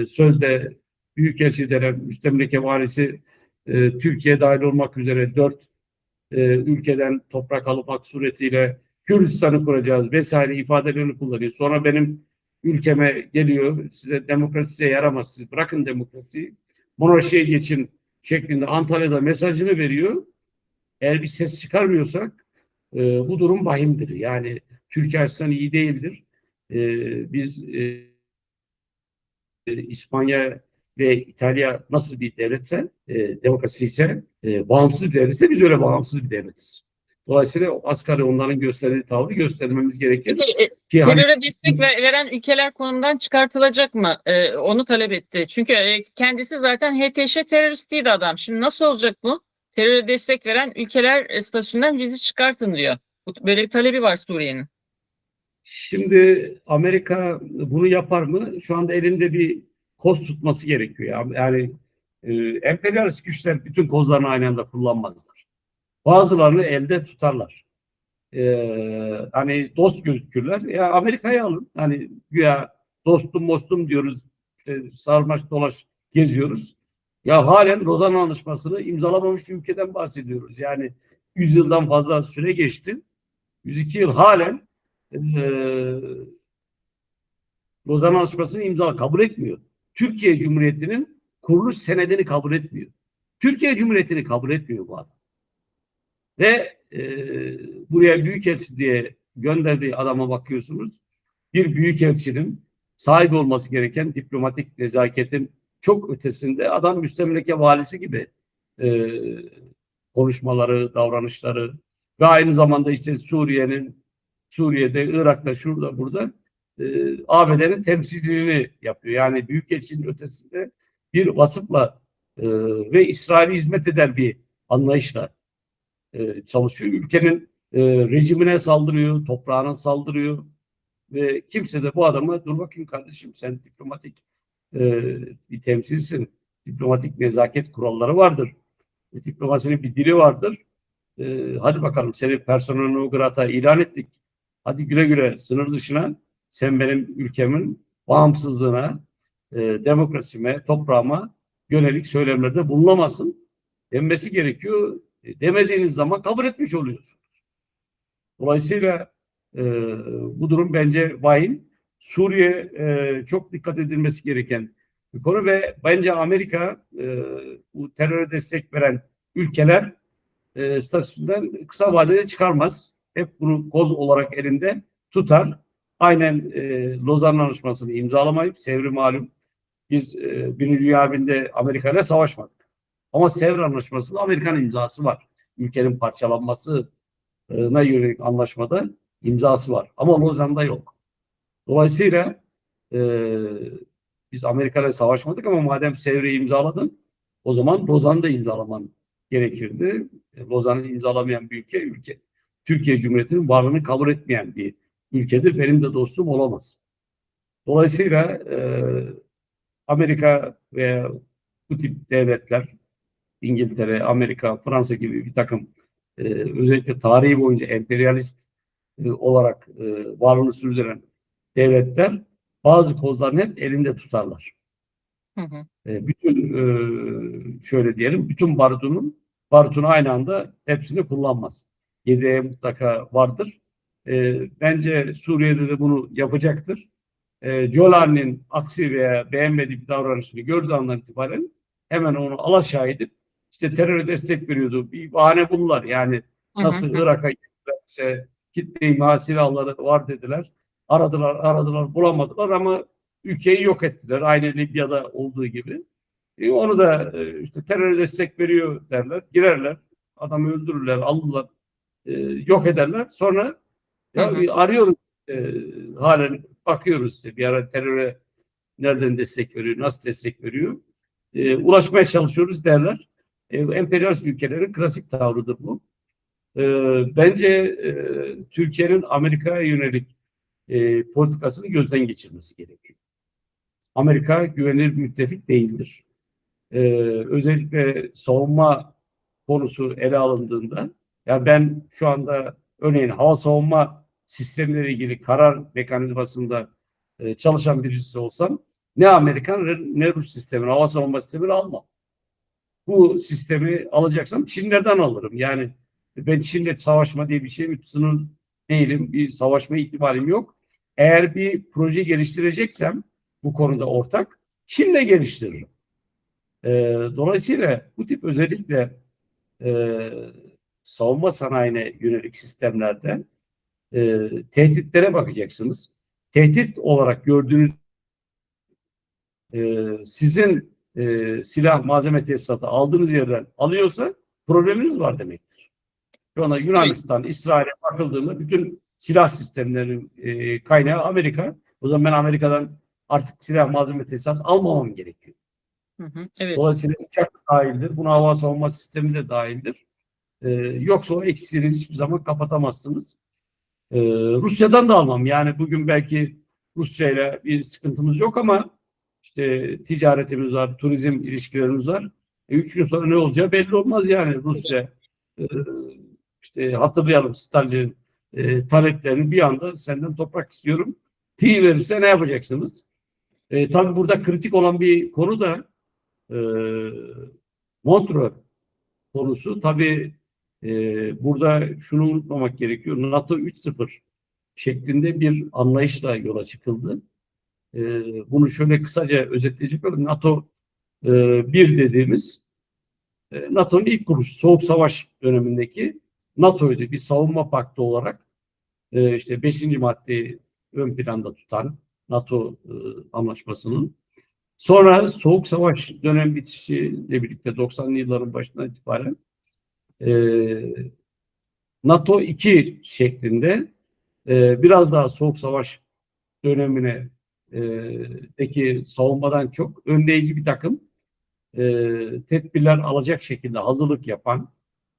sözde Büyükelçi denen müstemleke valisi Türkiye dahil olmak üzere 4 ülkeden toprak almak suretiyle Kürdistan'ı kuracağız vesaire ifadelerini kullanıyor. Sonra benim ülkeme geliyor, size demokrasi size yaramaz, siz bırakın demokrasiyi, monarşiye geçin şeklinde Antalya'da mesajını veriyor. Eğer bir ses çıkarmıyorsak bu durum vahimdir. Yani Türkiye açısından iyi değildir. Biz İspanya ve İtalya nasıl bir devletse, demokrasi ise, bağımsız bir devletse biz öyle bağımsız bir devletiz. Dolayısıyla asgari onların gösterdiği tavrı göstermemiz gerekir. Peki Ki hani teröre destek veren ülkeler konumdan çıkartılacak mı? Onu talep etti. Çünkü kendisi zaten HTŞ teröristiydi adam. Şimdi nasıl olacak bu? Teröre destek veren ülkeler statüsünden bizi çıkartın diyor. Böyle bir talebi var Suriye'nin. şimdi Amerika bunu yapar mı? Şu anda elinde bir koz tutması gerekiyor. Yani emperyalist güçler bütün kozlarını aynı anda kullanmazlar. Bazılarını elde tutarlar. hani dost gözükürler. Ya Amerika'yı alın. Hani güya dostum mostum diyoruz. İşte sarmaş dolaş geziyoruz. Ya halen Lozan Anlaşması'nı imzalamamış bir ülkeden bahsediyoruz. Yani 100 yıldan fazla süre geçti. 102 yıl halen Lozan Anlaşması'nı kabul etmiyor. Türkiye Cumhuriyeti'nin kuruluş senedini kabul etmiyor. Türkiye Cumhuriyeti'ni kabul etmiyor bu adam. Ve buraya büyükelçi diye gönderdiği adama bakıyorsunuz. Bir büyükelçinin sahip olması gereken diplomatik nezaketin çok ötesinde adam müstemleke valisi gibi e, konuşmaları, davranışları ve aynı zamanda işte Suriye'de, Irak'ta, şurada, burada ABD'nin temsilciliğini yapıyor. Yani büyükelçinin ötesinde bir vasıfla ve İsrail'e hizmet eden bir anlayışla çalışıyor. Ülkenin rejimine saldırıyor, toprağına saldırıyor ve kimse de bu adama dur bakayım kardeşim sen diplomatik bir temsilsin. Diplomatik nezaket kuralları vardır. Diplomasinin bir dili vardır. Hadi bakalım seni persona non grata ilan ettik. Hadi güle güle sınır dışına sen benim ülkemin bağımsızlığına, demokrasime, toprağıma yönelik söylemlerde bulunamazsın denmesi gerekiyor. Demediğiniz zaman kabul etmiş oluyorsun. Dolayısıyla bu durum bence vahim. Suriye çok dikkat edilmesi gereken bir konu ve bence Amerika bu teröre destek veren ülkeler statüsünden kısa vadede çıkarmaz. Hep bunu koz olarak elinde tutar. Aynen Lozan Anlaşması'nı imzalamayıp Sevri malum biz Birinci Dünya Harbi'nde Amerika ile savaşmadık. Ama Sevr Anlaşması'nda Amerikan imzası var. Ülkenin parçalanmasına yönelik anlaşmada imzası var. Ama Lozan'da yok. Dolayısıyla biz Amerika ile savaşmadık ama madem Sevr'i imzaladın o zaman Lozan'da imzalaman gerekirdi. Lozan'ı imzalamayan bir ülke Türkiye Cumhuriyeti'nin varlığını kabul etmeyen bir ülkedir. Benim de dostum olamaz. Dolayısıyla Amerika ve bu tip devletler İngiltere, Amerika, Fransa gibi bir takım özellikle tarihi boyunca emperyalist olarak varlığını sürdüren devletler bazı kozlarını hep elinde tutarlar. Hı hı. Bütün şöyle diyelim, bütün barutunu aynı anda hepsini kullanmaz. Yedeğe mutlaka vardır. Bence Suriye'de de bunu yapacaktır. Jolani'nin aksi veya beğenmediği bir davranışını gördüğü andan itibaren hemen onu alaşağı edip işte teröre destek veriyordu. Bir bahane buldular. Yani nasıl Irak'a gittiler, işte kitle imha silahları var dediler. Aradılar, bulamadılar ama ülkeyi yok ettiler. Aynı Libya'da olduğu gibi. Onu da işte teröre destek veriyor derler. Girerler, adamı öldürürler, alırlar, yok ederler. Sonra arıyoruz halen bakıyoruz işte bir ara teröre nereden destek veriyor, nasıl destek veriyor. Ulaşmaya çalışıyoruz derler. Emperyalist ülkelerin klasik tavrıdır bu. Bence Türkiye'nin Amerika'ya yönelik politikasını gözden geçirmesi gerekiyor. Amerika güvenilir bir müttefik değildir. Özellikle savunma konusu ele alındığında ya ben şu anda örneğin hava savunma sistemleriyle ilgili karar mekanizmasında çalışan birisi olsam ne Amerikan ne Rus sistemini, hava savunma sistemini almam. Bu sistemi alacaksam Çinlerden alırım. Yani ben Çin'le savaşma diye bir şey sınır değilim. Bir savaşma ihtimalim yok. Eğer bir proje geliştireceksem bu konuda ortak Çin'le geliştiririm. Dolayısıyla bu tip özellikle savunma sanayine yönelik sistemlerde tehditlere bakacaksınız. Tehdit olarak gördüğünüz sizin silah malzeme tesisatı aldığınız yerden alıyorsa probleminiz var demektir. Şu anda Yunanistan, İsrail'e bakıldığında bütün silah sistemlerinin kaynağı Amerika. O zaman ben Amerika'dan artık silah malzeme tesisatı almamam gerekiyor. Evet. Dolayısıyla uçak dahildir. Buna hava savunma sistemi de dahildir. Yoksa o eksiğini hiçbir zaman kapatamazsınız. Rusya'dan da almam. Yani bugün belki Rusya ile bir sıkıntımız yok ama işte ticaretimiz var, turizm ilişkilerimiz var. 3 gün sonra ne olacağı belli olmaz yani Rusya. İşte hatırlayalım Stalin'in taleplerini bir anda senden toprak istiyorum verirse ne yapacaksınız? Tabii burada kritik olan bir konu da e, Montreux konusu. Tabii burada şunu unutmamak gerekiyor. NATO 3.0 şeklinde bir anlayışla yola çıkıldı. Bunu şöyle kısaca özetleyecek olursak NATO 1 dediğimiz NATO'nun ilk kuruluşu Soğuk Savaş dönemindeki NATO'ydu. Bir savunma paktı olarak işte 5. maddeyi ön planda tutan NATO anlaşmasının. Sonra Soğuk Savaş dönem bitişiyle birlikte 90'lı yılların başından itibaren NATO 2 şeklinde biraz daha Soğuk Savaş dönemine deki savunmadan çok önleyici bir takım tedbirler alacak şekilde hazırlık yapan,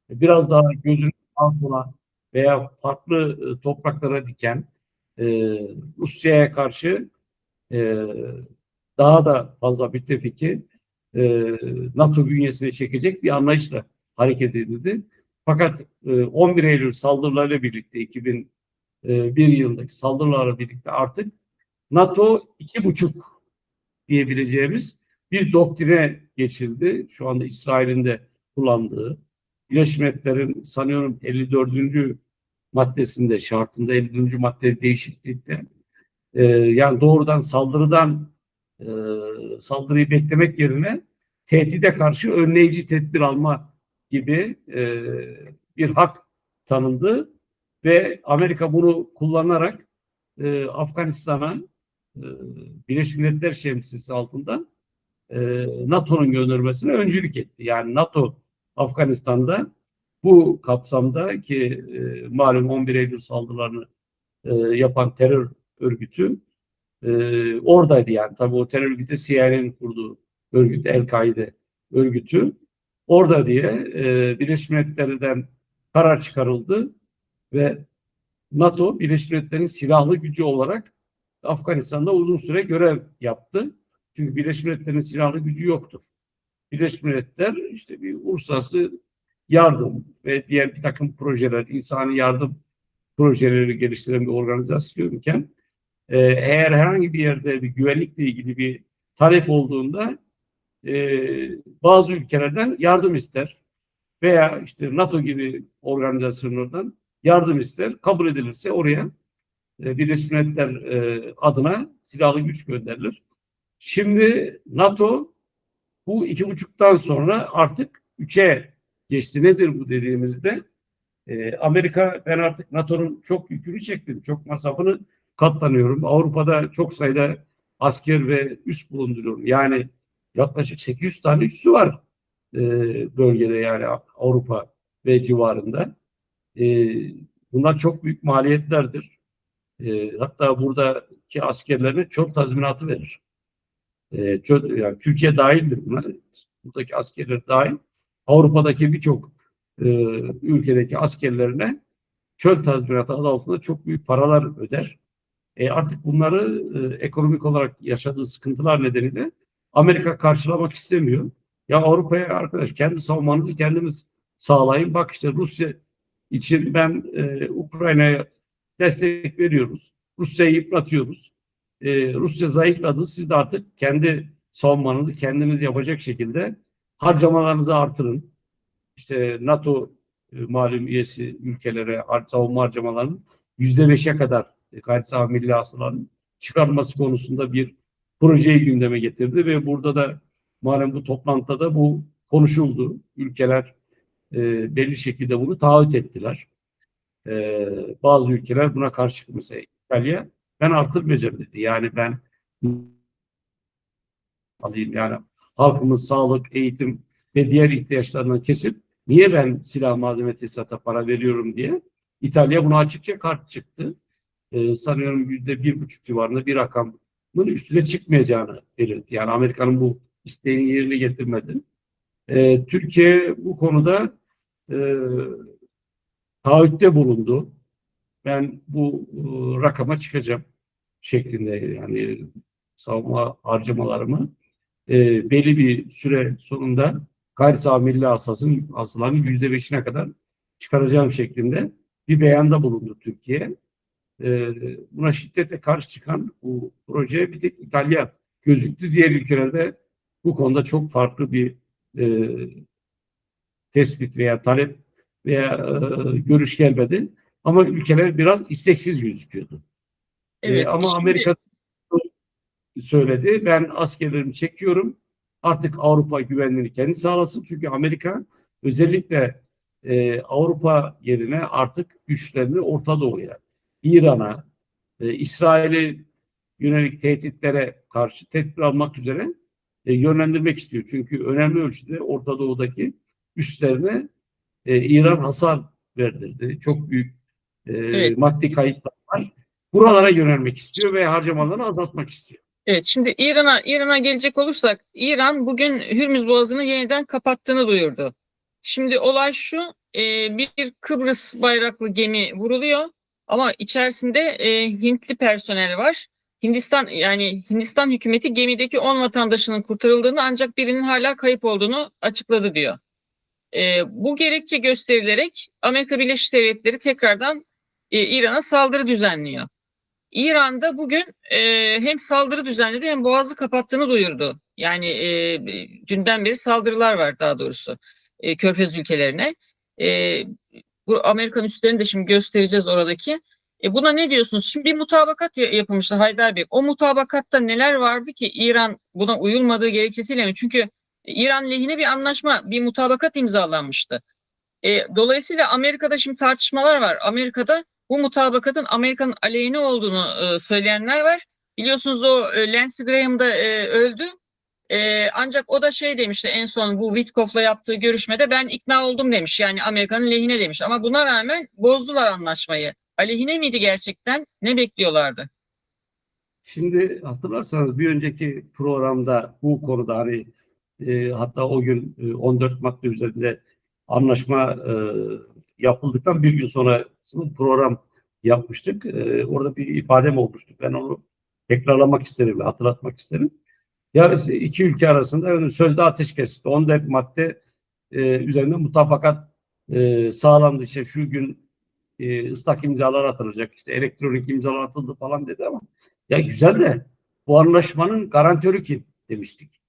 biraz daha gözünün altına veya farklı topraklara diken e, Rusya'ya karşı e, daha da fazla müttefiki NATO bünyesine çekecek bir anlayışla hareket edildi. Fakat 11 Eylül saldırılarıyla birlikte 2001 yılındaki saldırılarla birlikte artık NATO 2,5 diyebileceğimiz bir doktrine geçildi. Şu anda İsrail'in de kullandığı. Birleşmiş Milletler'in sanıyorum 54. maddesinde, şartında 54. madde değişiklikte yani doğrudan e, saldırıyı beklemek yerine tehdide karşı önleyici tedbir alma gibi bir hak tanındı ve Amerika bunu kullanarak Afganistan'a e, Birleşmiş Milletler şemsiyesi altında NATO'nun göndermesine öncülük etti. Yani NATO Afganistan'da bu kapsamda ki malum 11 Eylül saldırılarını yapan terör örgütü oradaydı yani. Tabii o terör örgütü CIA'nin kurduğu örgüt, El-Kaide örgütü orada diye Birleşmiş Milletler'den karar çıkarıldı ve NATO Birleşmiş Milletler'in silahlı gücü olarak Afganistan'da uzun süre görev yaptı. Çünkü Birleşmiş Milletler'in silahlı gücü yoktur. Birleşmiş Milletler işte bir uluslararası yardım ve diğer bir takım projeler, insani yardım projeleri geliştiren bir organizasyonken eğer herhangi bir yerde bir güvenlikle ilgili bir talep olduğunda e, bazı ülkelerden yardım ister veya işte NATO gibi organizasyonlardan yardım ister. Kabul edilirse oraya Birleşmiş Milletler adına silahlı güç gönderilir. Şimdi NATO bu 2,5'tan sonra artık 3'e geçti. Nedir bu dediğimizde? Amerika ben artık NATO'nun çok yükünü çektim. Çok masrafını katlanıyorum. Avrupa'da çok sayıda asker ve üs bulunduruyorum. Yani yaklaşık 800 tane üssü var bölgede yani Avrupa ve civarında. E, Bunlar çok büyük maliyetlerdir. Hatta buradaki askerlerine çok tazminatı verir. Yani Türkiye dahildir buna. Buradaki askerler dahil. Avrupa'daki birçok e, ülkedeki askerlerine çöl tazminatı adı altında çok büyük paralar öder. Artık bunları ekonomik olarak yaşadığı sıkıntılar nedeniyle Amerika karşılamak istemiyor. Ya Avrupa'ya arkadaş kendi savunmanızı kendiniz sağlayın. Bak işte Rusya için ben Ukrayna'ya destek veriyoruz. Rusya'yı yıpratıyoruz. Rusya zayıfladı. Siz de artık kendi savunmanızı kendiniz yapacak şekilde harcamalarınızı artırın. İşte NATO malum üyesi ülkelere savunma harcamalarının %5'e kadar gayri safi milli hasılanın çıkarılması konusunda bir projeyi gündeme getirdi ve burada da malum bu toplantıda bu konuşuldu. Ülkeler belli şekilde bunu taahhüt ettiler. Bazı ülkeler buna karşı çıktı. Mesela İtalya ben artırmayacağım dedi. Yani ben alayım yani halkımın sağlık, eğitim ve diğer ihtiyaçlarından kesip niye ben silah malzeme tesisata para veriyorum diye İtalya buna açıkça karşı çıktı. Sanıyorum %1,5 civarında bir rakamın üstüne çıkmayacağını belirtti. Yani Amerika'nın bu isteğini yerine getirmedi. Türkiye bu konuda taahhütte bulundu. Ben bu rakama çıkacağım şeklinde yani savunma harcamalarımı belli bir süre sonunda gayri safi milli hasılanın %5'ine kadar çıkaracağım şeklinde bir beyanda bulundu Türkiye. Buna şiddetle karşı çıkan bu projeye bir tek İtalya gözüktü. Diğer ülkelerde bu konuda çok farklı bir e, tespit veya talep veya görüş gelmedi. Ama ülkeler biraz isteksiz gözüküyordu. Evet. Ama Şimdi Amerika söyledi. Ben askerlerimi çekiyorum. Artık Avrupa güvenliğini kendi sağlasın. Çünkü Amerika özellikle Avrupa yerine artık güçlerini Orta Doğu'ya, İran'a, İsrail'e yönelik tehditlere karşı tedbir almak üzere yönlendirmek istiyor. Çünkü önemli ölçüde Orta Doğu'daki üslerine İran hasar verdirdi. Çok büyük evet. maddi kayıplar var. Buralara yönelmek istiyor ve harcamalarını azaltmak istiyor. Evet, şimdi İran'a gelecek olursak, İran bugün Hürmüz Boğazı'nı yeniden kapattığını duyurdu. Şimdi olay şu, bir Kıbrıs bayraklı gemi vuruluyor ama içerisinde Hintli personel var. Hindistan hükümeti gemideki 10 vatandaşının kurtarıldığını ancak birinin hala kayıp olduğunu açıkladı diyor. Bu gerekçe gösterilerek Amerika Birleşik Devletleri tekrardan İran'a saldırı düzenliyor. İran'da bugün hem saldırı düzenledi hem boğazı kapattığını duyurdu. Yani dünden beri saldırılar var daha doğrusu Körfez ülkelerine. E, Bu Amerikan üslerini de şimdi göstereceğiz oradaki. Buna ne diyorsunuz? Şimdi bir mutabakat yapılmıştı Haydar Bey. O mutabakatta neler vardı ki İran buna uyulmadığı gerekçesiyle mi? Çünkü İran lehine bir anlaşma, bir mutabakat imzalanmıştı. Dolayısıyla Amerika'da şimdi tartışmalar var. Amerika'da bu mutabakatın Amerika'nın aleyhine olduğunu söyleyenler var. Biliyorsunuz o Lindsey Graham da öldü. Ancak o da şey demişti en son bu Witkoff'la yaptığı görüşmede ben ikna oldum demiş. Yani Amerika'nın lehine demiş. Ama buna rağmen bozdular anlaşmayı. Aleyhine miydi gerçekten? Ne bekliyorlardı? Şimdi hatırlarsanız bir önceki programda bu konuda hani hatta o gün 14 madde üzerinde anlaşma yapıldıktan bir gün sonrasında program yapmıştık. Orada bir ifadem olmuştu. Ben onu tekrarlamak isterim ve hatırlatmak isterim. Ya işte iki ülke arasında sözde ateşkes 14 madde üzerinde mutabakat sağlandı. İşte şu gün ıslak imzalar atılacak, işte elektronik imzalar atıldı falan dedi ama ya güzel de bu anlaşmanın garantörü kim demiştik.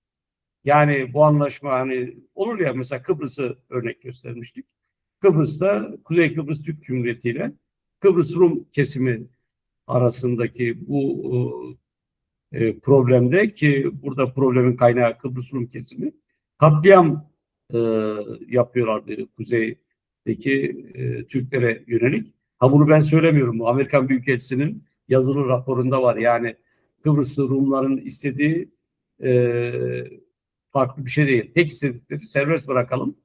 Yani bu anlaşma hani olur ya mesela Kıbrıs'ı örnek göstermiştik. Kıbrıs'ta Kuzey Kıbrıs Türk Cumhuriyeti ile Kıbrıs Rum kesimi arasındaki bu problemde ki burada problemin kaynağı Kıbrıs Rum kesimi katliam e, yapıyorlardı kuzeydeki Türklere yönelik. Ha bunu ben söylemiyorum. Bu Amerikan Büyükelçisi'nin yazılı raporunda var. Yani Kıbrıslı Rumların istediği e, farklı bir şey değil. Tek istedikleri serbest bırakalım.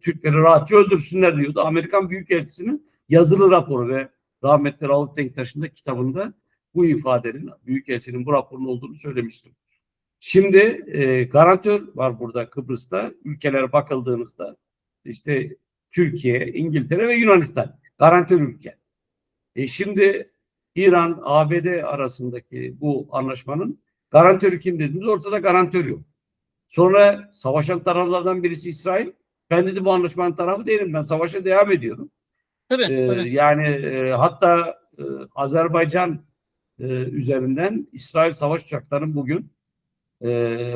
Türkleri rahatça öldürsünler diyordu. Amerikan Büyükelçisi'nin yazılı raporu ve rahmetli Rauf Denktaş'ın da kitabında bu ifadenin Büyükelçinin bu raporun olduğunu söylemiştim. Şimdi garantör var burada Kıbrıs'ta. Ülkelere bakıldığınızda işte Türkiye, İngiltere ve Yunanistan garantör ülke. Şimdi İran, ABD arasındaki bu anlaşmanın garantörü kim dediğiniz ortada garantör yok. Sonra savaşan taraflardan birisi İsrail. Ben dedi bu anlaşmanın tarafı değilim. Ben savaşa devam ediyorum. Tabii, tabii. Yani hatta Azerbaycan üzerinden İsrail savaş uçaklarının bugün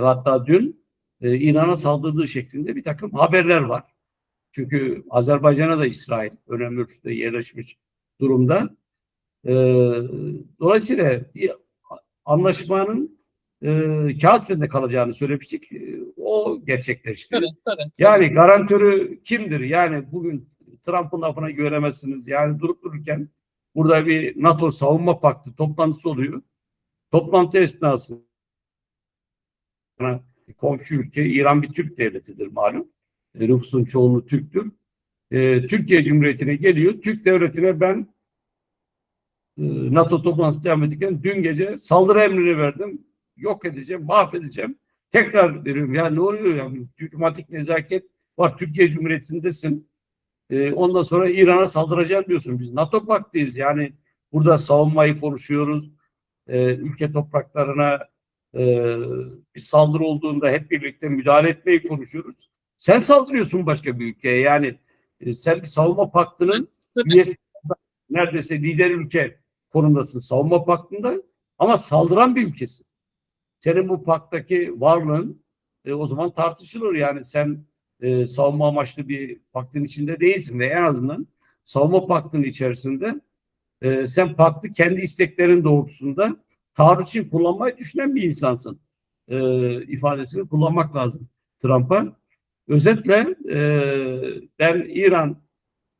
hatta dün İran'a saldırdığı şeklinde bir takım haberler var. Çünkü Azerbaycan'a da İsrail önemli ölçüde yerleşmiş durumda. E, Dolayısıyla bir anlaşmanın kağıt üzerinde kalacağını söylemiştik. O gerçekleşti. Tabii, tabii, tabii. Yani garantörü kimdir? Yani bugün Trump'ın lafına güvenemezsiniz. Yani durup dururken burada bir NATO savunma paktı toplantısı oluyor. Toplantı esnasında komşu ülke İran bir Türk devletidir malum. Nüfusun çoğunluğu Türktür. Türkiye Cumhuriyeti'ne geliyor. Türk devletine ben NATO toplantısı devam ederken dün gece saldırı emrini verdim. Yok edeceğim, mahvedeceğim. Tekrar veriyorum. Ya ne oluyor ya? Diplomatik nezaket var. Türkiye Cumhuriyeti'ndesin. Ondan sonra İran'a saldıracağım diyorsun. Biz NATO paktıyız. Yani burada savunmayı konuşuyoruz. Ülke topraklarına e, bir saldırı olduğunda hep birlikte müdahale etmeyi konuşuyoruz. Sen saldırıyorsun başka bir ülkeye. Yani sen bir savunma paktının Tabii. üyesi, neredeyse lider ülke konumdasın savunma paktında ama saldıran bir ülkesin. Senin bu pakttaki varlığın o zaman tartışılır. Yani sen savunma amaçlı bir paktın içinde değilsin ve en azından savunma paktının içerisinde sen paktı kendi isteklerin doğrultusunda taarruz için kullanmayı düşünen bir insansın. İfadesini kullanmak lazım Trump'a. Özetle ben İran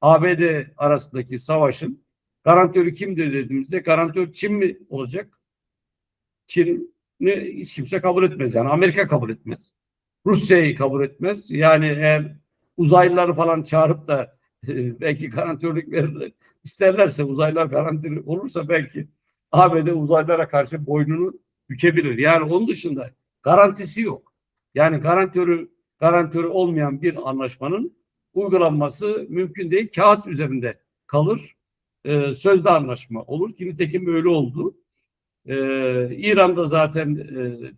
ABD arasındaki savaşın garantörü kimdir dediğimizde garantör Çin mi olacak? Çin'i hiç kimse kabul etmez. Yani Amerika kabul etmez. Rusya'yı kabul etmez. Yani eğer uzaylıları falan çağırıp da belki garantörlük verirler, isterlerse uzaylılar garantörlük olursa belki ABD uzaylılara karşı boynunu bükebilir. Yani onun dışında garantisi yok. Yani garantörü olmayan bir anlaşmanın uygulanması mümkün değil. Kağıt üzerinde kalır. Sözde anlaşma olur. Ki nitekim öyle oldu. İran'da zaten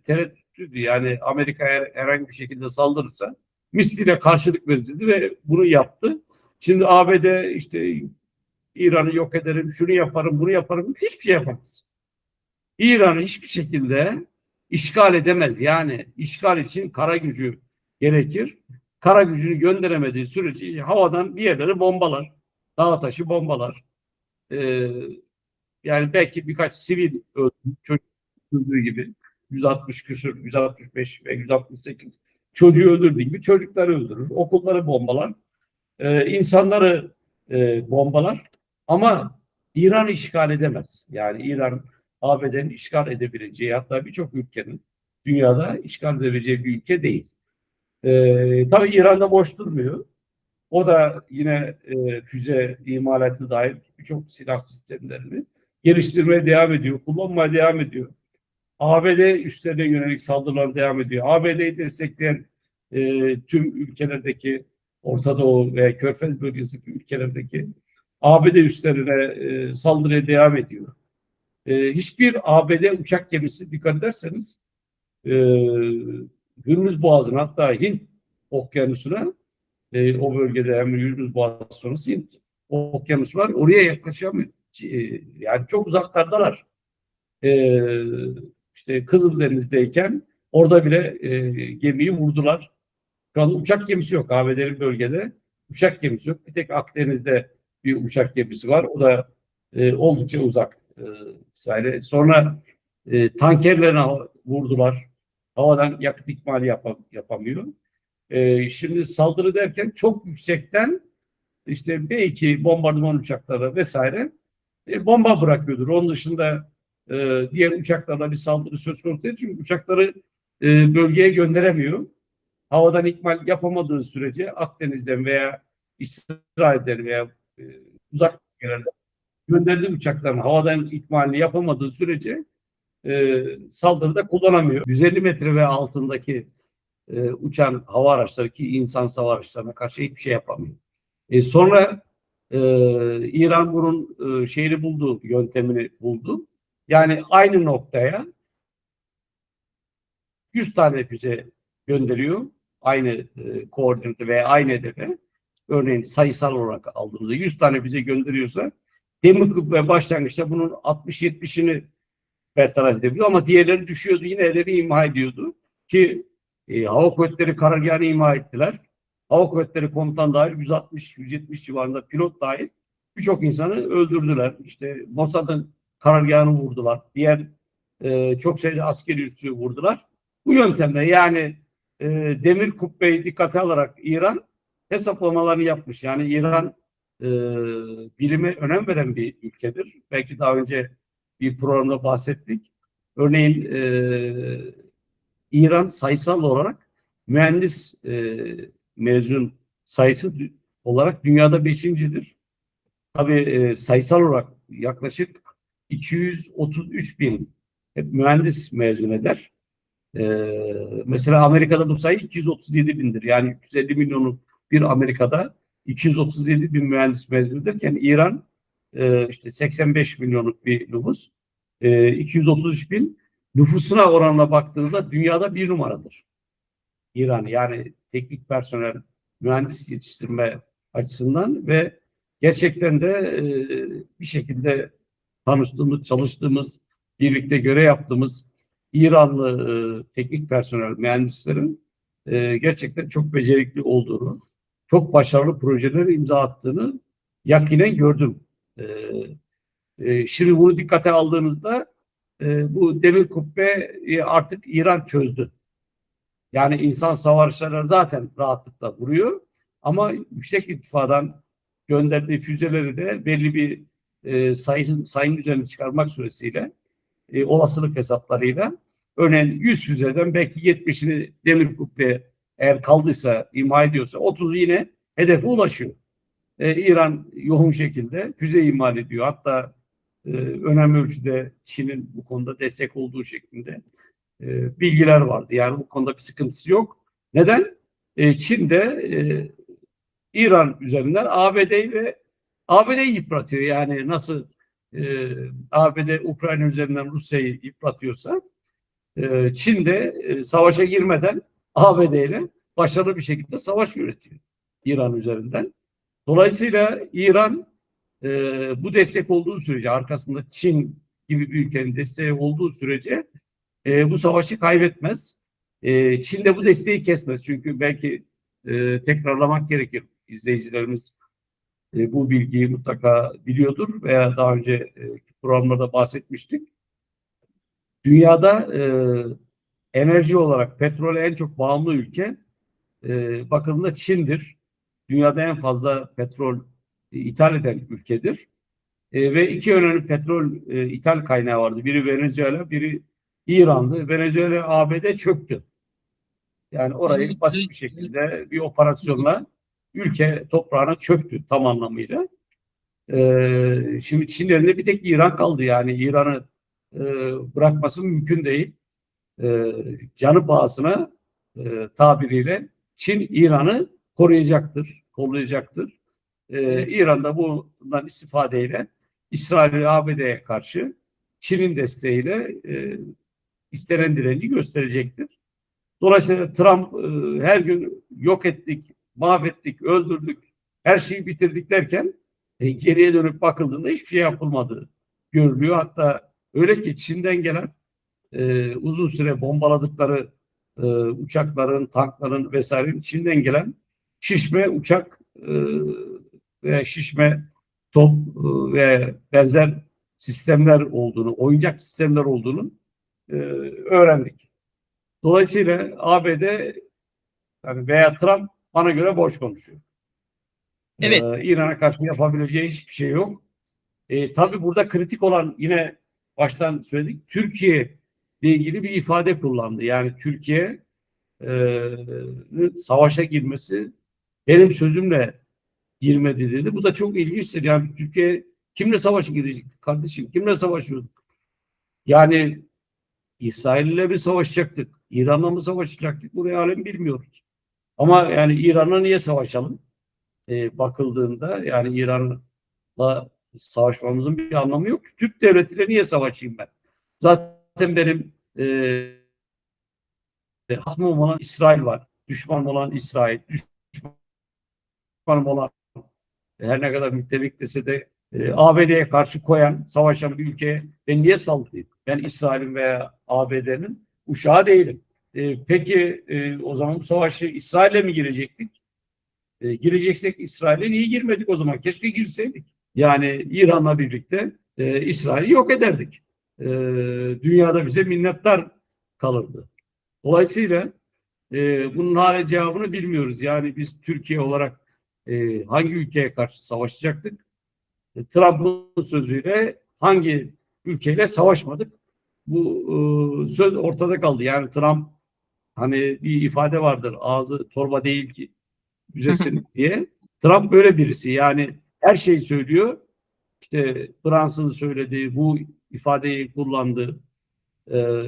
tereddütlüydü. Yani Amerika herhangi bir şekilde saldırırsa misliyle karşılık vericiydi ve bunu yaptı. Şimdi ABD işte İran'ı yok ederim, şunu yaparım, bunu yaparım. Hiçbir şey yapamaz. İran'ı hiçbir şekilde işgal edemez. Yani işgal için kara gücü gerekir. Kara gücünü gönderemediği sürece havadan bir yerleri bombalar. Dağ taşı bombalar. Ee, Yani belki birkaç sivil çocuk öldürdüğü gibi 160 küsur, 165 ve 168 çocuğu öldürdüğü gibi çocukları öldürür. Okulları bombalar. İnsanları bombalar. Ama İran işgal edemez. Yani İran ABD'nin işgal edebileceği hatta birçok ülkenin dünyada işgal edebileceği bir ülke değil. Tabii İran'da boş durmuyor. O da yine füze imalatı dair birçok silah sistemlerini geliştirmeye devam ediyor, kullanmaya devam ediyor. ABD üslerine yönelik saldırılar devam ediyor. ABD'yi destekleyen tüm ülkelerdeki Orta Doğu ve Körfez bölgesindeki ülkelerdeki ABD üslerine saldırıya devam ediyor. Hiçbir ABD uçak gemisi dikkat ederseniz e, Hürmüz Boğazı'na hatta Hint Okyanusu'na o bölgede hem Hürmüz Boğazı sonrası Hint Okyanusu var. Oraya yaklaşamıyor. Yani çok uzaklardalar. E, işte Kızıldeniz'deyken orada bile gemiyi vurdular. Şu anda uçak gemisi yok. ABD'nin bölgede uçak gemisi yok. Bir tek Akdeniz'de bir uçak gemisi var. O da oldukça uzak. Sonra tankerlerine vurdular. Havadan yakıt ikmali yapamıyor. Şimdi saldırı derken çok yüksekten işte belki bombardıman uçakları vesaire bomba bırakıyordur. Onun dışında diğer uçaklarla bir saldırı söz konusu değil. Çünkü uçakları bölgeye gönderemiyor. Havadan ikmal yapamadığı sürece Akdeniz'den veya İsrail'den veya e, uzak bölgelerden gönderdiği uçakların havadan ikmalini yapamadığı sürece saldırıda kullanamıyor. 150 metre ve altındaki uçan hava araçları ki insan hava araçlarına karşı hiçbir şey yapamıyor. Sonra İran bunun şeyini buldu, yöntemini buldu. Yani aynı noktaya 100 tane füze gönderiyor. Aynı koordinatı veya aynı hedefe. Örneğin sayısal olarak aldığımızda 100 tane füze gönderiyorsa demir kubbe başlangıçta bunun 60-70'ini bertaraf edebiliyor ama diğerleri düşüyordu. Yine hedefi imha ediyordu. Ki Hava Kuvvetleri karargahını imha ettiler. Hava Kuvvetleri komutan dahil 160-170 civarında pilot dahil birçok insanı öldürdüler. İşte Mossad'ın karargahını vurdular. Diğer çok sayıda askeri üssü vurdular. Bu yöntemle yani demir kubbeyi dikkate alarak İran hesaplamalarını yapmış. Yani İran bilime önem veren bir ülkedir. Belki daha önce bir programda bahsettik. Örneğin İran sayısal olarak mühendis mezun sayısı olarak dünyada beşincidir. Tabii sayısal olarak yaklaşık 233 bin hep mühendis mezun eder. Mesela Amerika'da bu sayı 237 bindir. Yani 250 milyonun bir Amerika'da 237 bin mühendis mezun ederken İran işte 85 milyonluk bir nüfus. 233 bin nüfusuna oranla baktığınızda dünyada bir numaradır. İran yani teknik personel, mühendis yetiştirme açısından ve gerçekten de bir şekilde tanıştığımız, çalıştığımız, birlikte görev yaptığımız İranlı teknik personel, mühendislerin gerçekten çok becerikli olduğunu, çok başarılı projeler imza attığını yakinen gördüm. Şimdi bunu dikkate aldığınızda bu demir kubbe artık İran çözdü. Yani insan savaşları zaten rahatlıkla vuruyor. Ama yüksek irtifadan gönderdiği füzeleri de belli bir sayının üzerine çıkarmak suretiyle olasılık hesaplarıyla örneğin 100 füzeden belki 70'ini demir kubbe eğer kaldıysa, imha ediyorsa 30'u yine hedefe ulaşıyor. İran yoğun şekilde füze imal ediyor. Hatta önemli ölçüde Çin'in bu konuda destek olduğu şeklinde bilgiler vardı. Yani bu konuda bir sıkıntısı yok. Neden? Çin de İran üzerinden ABD'yi yıpratıyor. Yani nasıl ABD Ukrayna üzerinden Rusya'yı yıpratıyorsa Çin de savaşa girmeden ABD ile başarılı bir şekilde savaş yönetiyor İran üzerinden. Dolayısıyla İran bu destek olduğu sürece, arkasında Çin gibi bir ülkenin desteği olduğu sürece bu savaşı kaybetmez. Çin de bu desteği kesmez. Çünkü belki tekrarlamak gerekir. İzleyicilerimiz bu bilgiyi mutlaka biliyordur veya daha önce programlarda bahsetmiştik. Dünyada enerji olarak petrole en çok bağımlı ülke bakımında Çin'dir. Dünyada en fazla petrol ithal eden ülkedir. Ve iki önemli petrol ithal kaynağı vardı. Biri Venezuela, biri İran'dı. Venezuela, ABD çöktü. Yani orayı basit bir şekilde bir operasyonla ülke toprağına çöktü tam anlamıyla. Şimdi Çin'in elinde bir tek İran kaldı. Yani İran'ı bırakması mümkün değil. Canı pahasına tabiriyle Çin İran'ı koruyacaktır, kollayacaktır. Evet. İran da bundan istifadeyle İsrail ve ABD'ye karşı Çin'in desteğiyle istenen direnci gösterecektir. Dolayısıyla Trump her gün yok ettik, mahvettik, öldürdük, her şeyi bitirdik derken geriye dönüp bakıldığında hiçbir şey yapılmadığı görülüyor. Hatta öyle ki Çin'den gelen uzun süre bombaladıkları uçakların, tankların vesairenin Çin'den gelen şişme uçak ve şişme top ve benzer sistemler olduğunu, oyuncak sistemler olduğunu öğrendik. Dolayısıyla ABD yani veya Trump bana göre boş konuşuyor. Evet. İran'a karşı yapabileceği hiçbir şey yok. Tabii burada kritik olan yine baştan söyledik. Türkiye ile ilgili bir ifade kullandı. Yani Türkiye savaşa girmesi benim sözümle girmedi dedi. Bu da çok ilginçtir. Yani Türkiye kimle savaşa girecekti kardeşim? Kimle savaşıyorduk? Yani İsrail'le mi savaşacaktık? İran'la mı savaşacaktık? Buraya halen bilmiyoruz. Ama yani İran'la niye savaşalım? Bakıldığında yani İran'la savaşmamızın bir anlamı yok. Türk devletiyle niye savaşayım ben? Zaten benim hasmım olan İsrail var. Düşmanım olan İsrail. Düşmanım olan her ne kadar müttefik dese de ABD'ye karşı koyan, savaşan bir ülkeye ben niye saldırayım? Ben İsrail'in veya ABD'nin uşağı değilim. Peki o zaman bu savaşı İsrail'le mi girecektik? Gireceksek İsrail'e niye girmedik o zaman? Keşke girseydik. Yani İran'la birlikte İsrail'i yok ederdik. Dünyada bize minnettar kalırdı. Dolayısıyla bunun hala cevabını bilmiyoruz. Yani biz Türkiye olarak hangi ülkeye karşı savaşacaktık? Trump'ın sözüyle hangi ülkeyle savaşmadık? Bu söz ortada kaldı. Yani Trump hani bir ifade vardır. Ağzı torba değil ki büzesin diye. Trump böyle birisi. Yani her şeyi söylüyor. İşte Fransa'nın söylediği bu ifadeyi kullandı.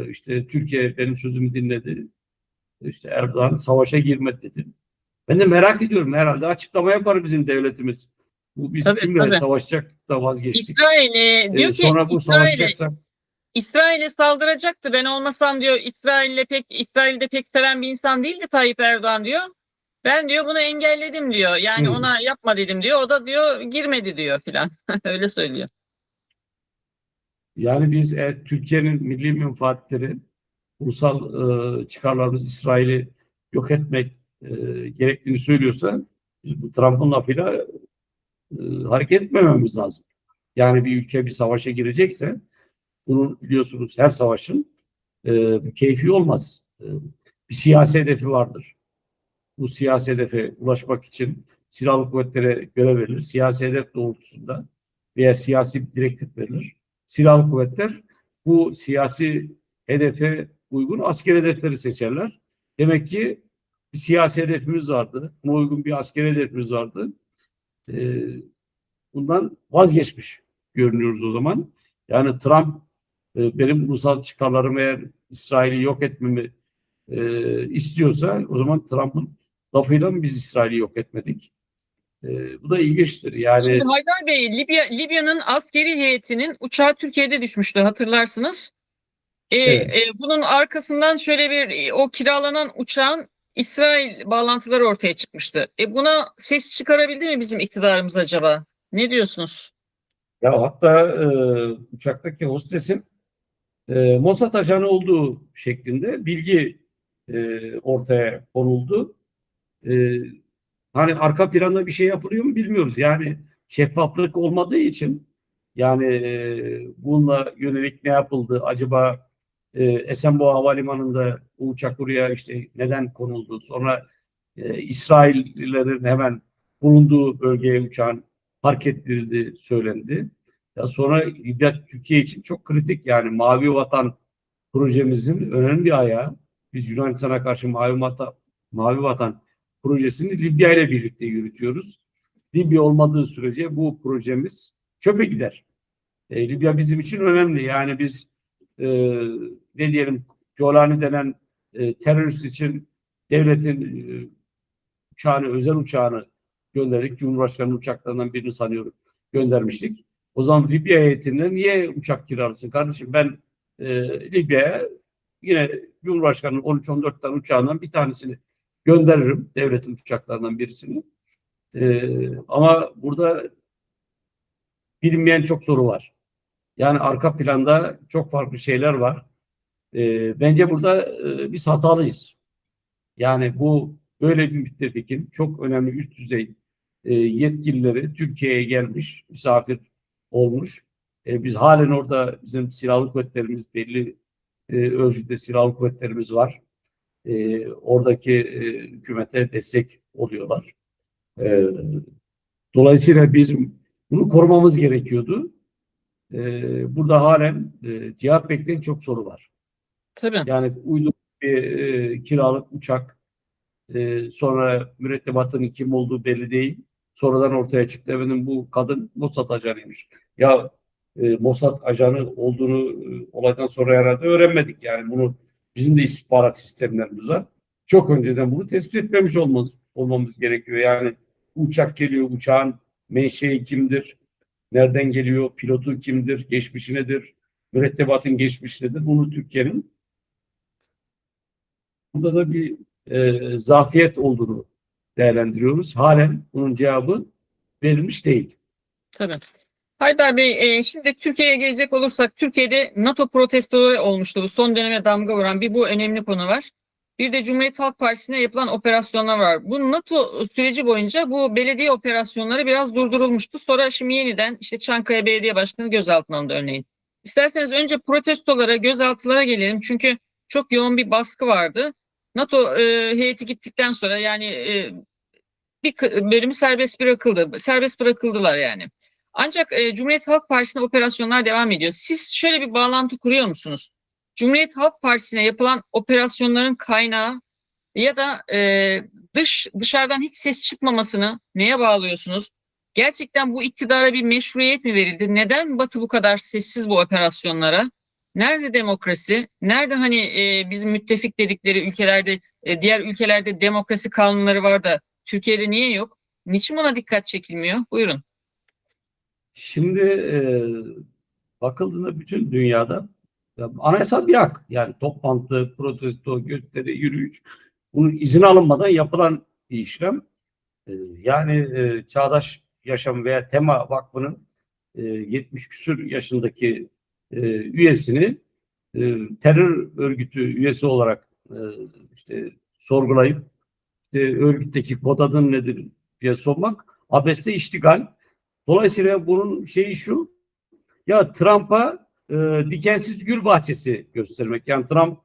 İşte Türkiye benim sözümü dinledi. İşte Erdoğan savaşa girmedi dedi. Ben de merak ediyorum, herhalde açıklama yapar bizim devletimiz. Bu biz kimle savaşacaktık da vazgeçtik. İsrail diyor ki sonra bu savaşacaklar. İsrail'e saldıracaktı. Ben olmasam diyor İsrail'de pek seven bir insan değildi Tayyip Erdoğan diyor. Ben diyor bunu engelledim diyor. Yani Hı. ona yapma dedim diyor. O da diyor girmedi diyor filan. Öyle söylüyor. Yani biz Türkiye'nin milli menfaatleri, ulusal çıkarlarımız İsrail'i yok etmek e, gerektiğini söylüyorsa biz bu Trump'ın lafıyla hareket etmememiz lazım. Yani bir ülke bir savaşa girecekse bunun biliyorsunuz her savaşın bir keyfi olmaz. Bir siyasi hedefi vardır. Bu siyasi hedefe ulaşmak için silahlı kuvvetlere görev verilir. Siyasi hedef doğrultusunda veya siyasi bir direktif verilir. Silahlı kuvvetler bu siyasi hedefe uygun asker hedefleri seçerler. Demek ki bir siyasi hedefimiz vardı. Buna uygun bir asker hedefimiz vardı. Ee, Bundan vazgeçmiş görünüyoruz o zaman. Yani Trump benim ulusal çıkarlarımı eğer İsrail'i yok etmemi istiyorsa o zaman Trump'ın lafıyla mı biz İsrail'i yok etmedik? Bu da ilginçtir. Şimdi Yani Haydar Bey, Libya'nın askeri heyetinin uçağı Türkiye'de düşmüştü hatırlarsınız. evet. Bunun arkasından şöyle bir o kiralanan uçağın İsrail bağlantıları ortaya çıkmıştı. Buna ses çıkarabildi mi bizim iktidarımız acaba? Ne diyorsunuz? Ya hatta uçaktaki hostesin Mossad ajanı olduğu şeklinde bilgi ortaya konuldu. E, Hani arka planda bir şey yapılıyor mu bilmiyoruz. Yani şeffaflık olmadığı için yani bununla yönelik ne yapıldı? Acaba Esenboğa Havalimanı'nda bu uçak buraya işte neden konuldu? Sonra İsraillerin hemen bulunduğu bölgeye uçağın park ettirildi söylendi. Ya sonra Libya Türkiye için çok kritik yani Mavi Vatan projemizin önemli bir ayağı. Biz Yunanistan'a karşı Mavi Vatan projesini Libya ile birlikte yürütüyoruz. Libya olmadığı sürece bu projemiz çöpe gider. Libya bizim için önemli. Yani biz e, ne diyelim Colani denen terörist için devletin uçağını, özel uçağını gönderdik. Cumhurbaşkanı'nın uçaklarından birini sanıyorum göndermiştik. O zaman Libya heyetinde niye uçak kiralasın kardeşim? Ben Libya'ya yine Cumhurbaşkanı'nın 13-14 tane uçağından bir tanesini gönderirim. Devletin uçaklarından birisini. Ama burada bilinmeyen çok soru var. Yani arka planda çok farklı şeyler var. Bence burada biz hatalıyız. Yani bu böyle bir müttefikin çok önemli üst düzey yetkilileri Türkiye'ye gelmiş, misafir olmuş. Biz halen orada bizim silahlı kuvvetlerimiz belli ölçüde silahlı kuvvetlerimiz var. Oradaki hükümete destek oluyorlar. E, Dolayısıyla bizim bunu korumamız gerekiyordu. Burada halen cevap bekleyen çok soru var. Tabii. Yani uyduruk bir kiralık uçak, sonra mürettebatının kim olduğu belli değil. Sonradan ortaya çıktı. Efendim bu kadın Mossad ajanıymış. Ya Mossad ajanı olduğunu olaydan sonra herhalde öğrenmedik. Yani bunu bizim de istihbarat sistemlerimiz var. Çok önceden bunu tespit etmemiş olmamız gerekiyor. Yani uçak geliyor, uçağın menşei kimdir? Nereden geliyor? Pilotu kimdir? Geçmişi nedir? Mürettebatın geçmişi nedir? Bunu Türkiye'nin burada da bir zafiyet olduğunu değerlendiriyoruz. Halen bunun cevabı verilmiş değil. Tabii. Haydar Bey, şimdi Türkiye'ye gelecek olursak Türkiye'de NATO protestoları olmuştu. Bu son döneme damga vuran bir bu önemli konu var. Bir de Cumhuriyet Halk Partisi'ne yapılan operasyonlar var. Bu NATO süreci boyunca bu belediye operasyonları biraz durdurulmuştu. Sonra şimdi yeniden işte Çankaya Belediye Başkanı gözaltına alındı örneğin. İsterseniz önce protestolara, gözaltılara gelelim. Çünkü çok yoğun bir baskı vardı. NATO heyeti gittikten sonra yani bir bölümü serbest bırakıldı. Serbest bırakıldılar yani. Ancak Cumhuriyet Halk Partisi'ne operasyonlar devam ediyor. Siz şöyle bir bağlantı kuruyor musunuz? Cumhuriyet Halk Partisi'ne yapılan operasyonların kaynağı ya da dışarıdan hiç ses çıkmamasını neye bağlıyorsunuz? Gerçekten bu iktidara bir meşruiyet mi verildi? Neden Batı bu kadar sessiz bu operasyonlara? Nerede demokrasi? Nerede hani bizim müttefik dedikleri ülkelerde, diğer ülkelerde demokrasi kanunları var da Türkiye'de niye yok? Niçin buna dikkat çekilmiyor? Buyurun. Şimdi bakıldığında bütün dünyada anayasal bir hak. Yani toplantı, protesto, gösteri, yürüyüş bunun izin alınmadan bir işlem. Yani Çağdaş Yaşam veya Tema Vakfı'nın 70 küsur yaşındaki üyesini terör örgütü üyesi olarak işte sorgulayıp örgütteki kod adın nedir diye sormak abeste iştigal. Dolayısıyla bunun şeyi şu, ya Trump'a dikensiz gül bahçesi göstermek. Yani Trump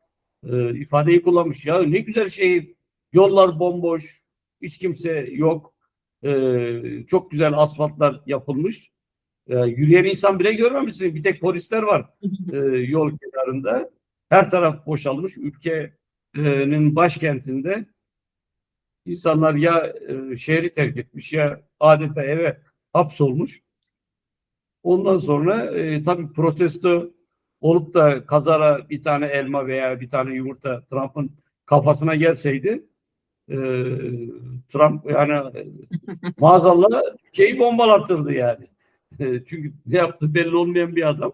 ifadeyi kullanmış. Ya ne güzel şey, yollar bomboş, hiç kimse yok. Çok güzel asfaltlar yapılmış. Yürüyen insan bile görmemişsin. Bir tek polisler var yol kenarında. Her taraf boşalmış. Ülkenin başkentinde insanlar ya şehri terk etmiş ya adeta eve hapsolmuş. Ondan sonra tabii protesto olup da kazara bir tane elma veya bir tane yumurta Trump'ın kafasına gelseydi e, Trump yani maazallah şeyi bombalattırdı yani. Çünkü ne yaptığı belli olmayan bir adam.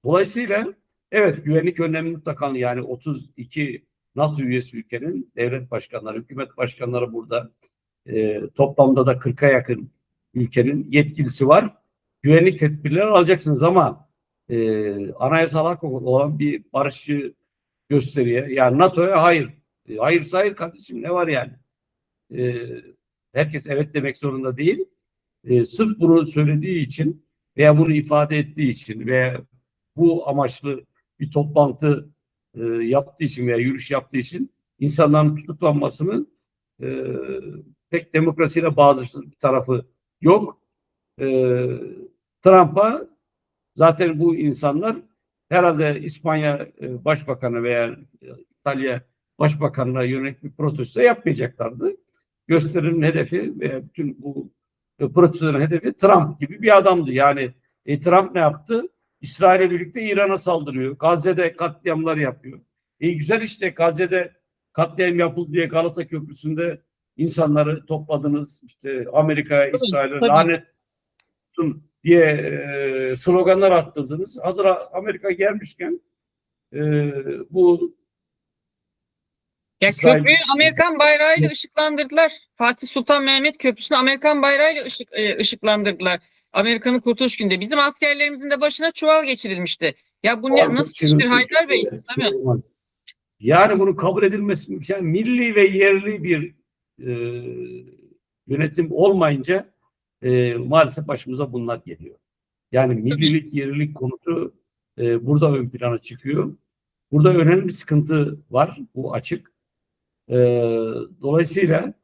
Dolayısıyla evet, güvenlik önlemi mutlaka, yani 32 NATO üyesi ülkenin devlet başkanları, hükümet başkanları burada. Toplamda da 40'a yakın ülkenin yetkilisi var. Güvenlik tedbirleri alacaksınız ama anayasal hak olan bir barışçı gösteriye, yani NATO'ya hayır. Hayırsa hayır kardeşim, ne var yani? E, Herkes evet demek zorunda değil. Sırf bunu söylediği için veya bunu ifade ettiği için veya bu amaçlı bir toplantı yaptığı için veya yürüyüş yaptığı için insanların tutuklanmasının e, pek demokrasiyle bağdaşlı bir tarafı yok. E, Trump'a zaten bu insanlar herhalde İspanya Başbakanı veya İtalya Başbakanı'na yönelik bir protesto yapmayacaklardı. Gösterinin hedefi ve bütün bu protestoların hedefi Trump gibi bir adamdı. Yani Trump ne yaptı? İsrail'le birlikte İran'a saldırıyor. Gazze'de katliamlar yapıyor. Güzel işte, Gazze'de katliam yapıldı diye Galata Köprüsü'nde insanları topladınız. İşte Amerika'ya, Tabii, İsrail'e tabii. lanet diye sloganlar attırdınız. Hazır Amerika gelmişken e, bu Ya İsrail köprüyü Amerikan bayrağıyla ışıklandırdılar. Fatih Sultan Mehmet Köprüsü'nü Amerikan bayrağıyla ışıklandırdılar. Amerika'nın Kurtuluş Günü'nde. Bizim askerlerimizin de başına çuval geçirilmişti. Ya bu ne, nasıl iştir Haydar Bey? Tabii. yani bunun kabul edilmesi mümkün. Yani milli ve yerli bir e, yönetim olmayınca maalesef başımıza bunlar geliyor. Yani Tabii. millilik, yerlilik konusu burada ön plana çıkıyor. Burada önemli bir sıkıntı var. Bu açık. E, Dolayısıyla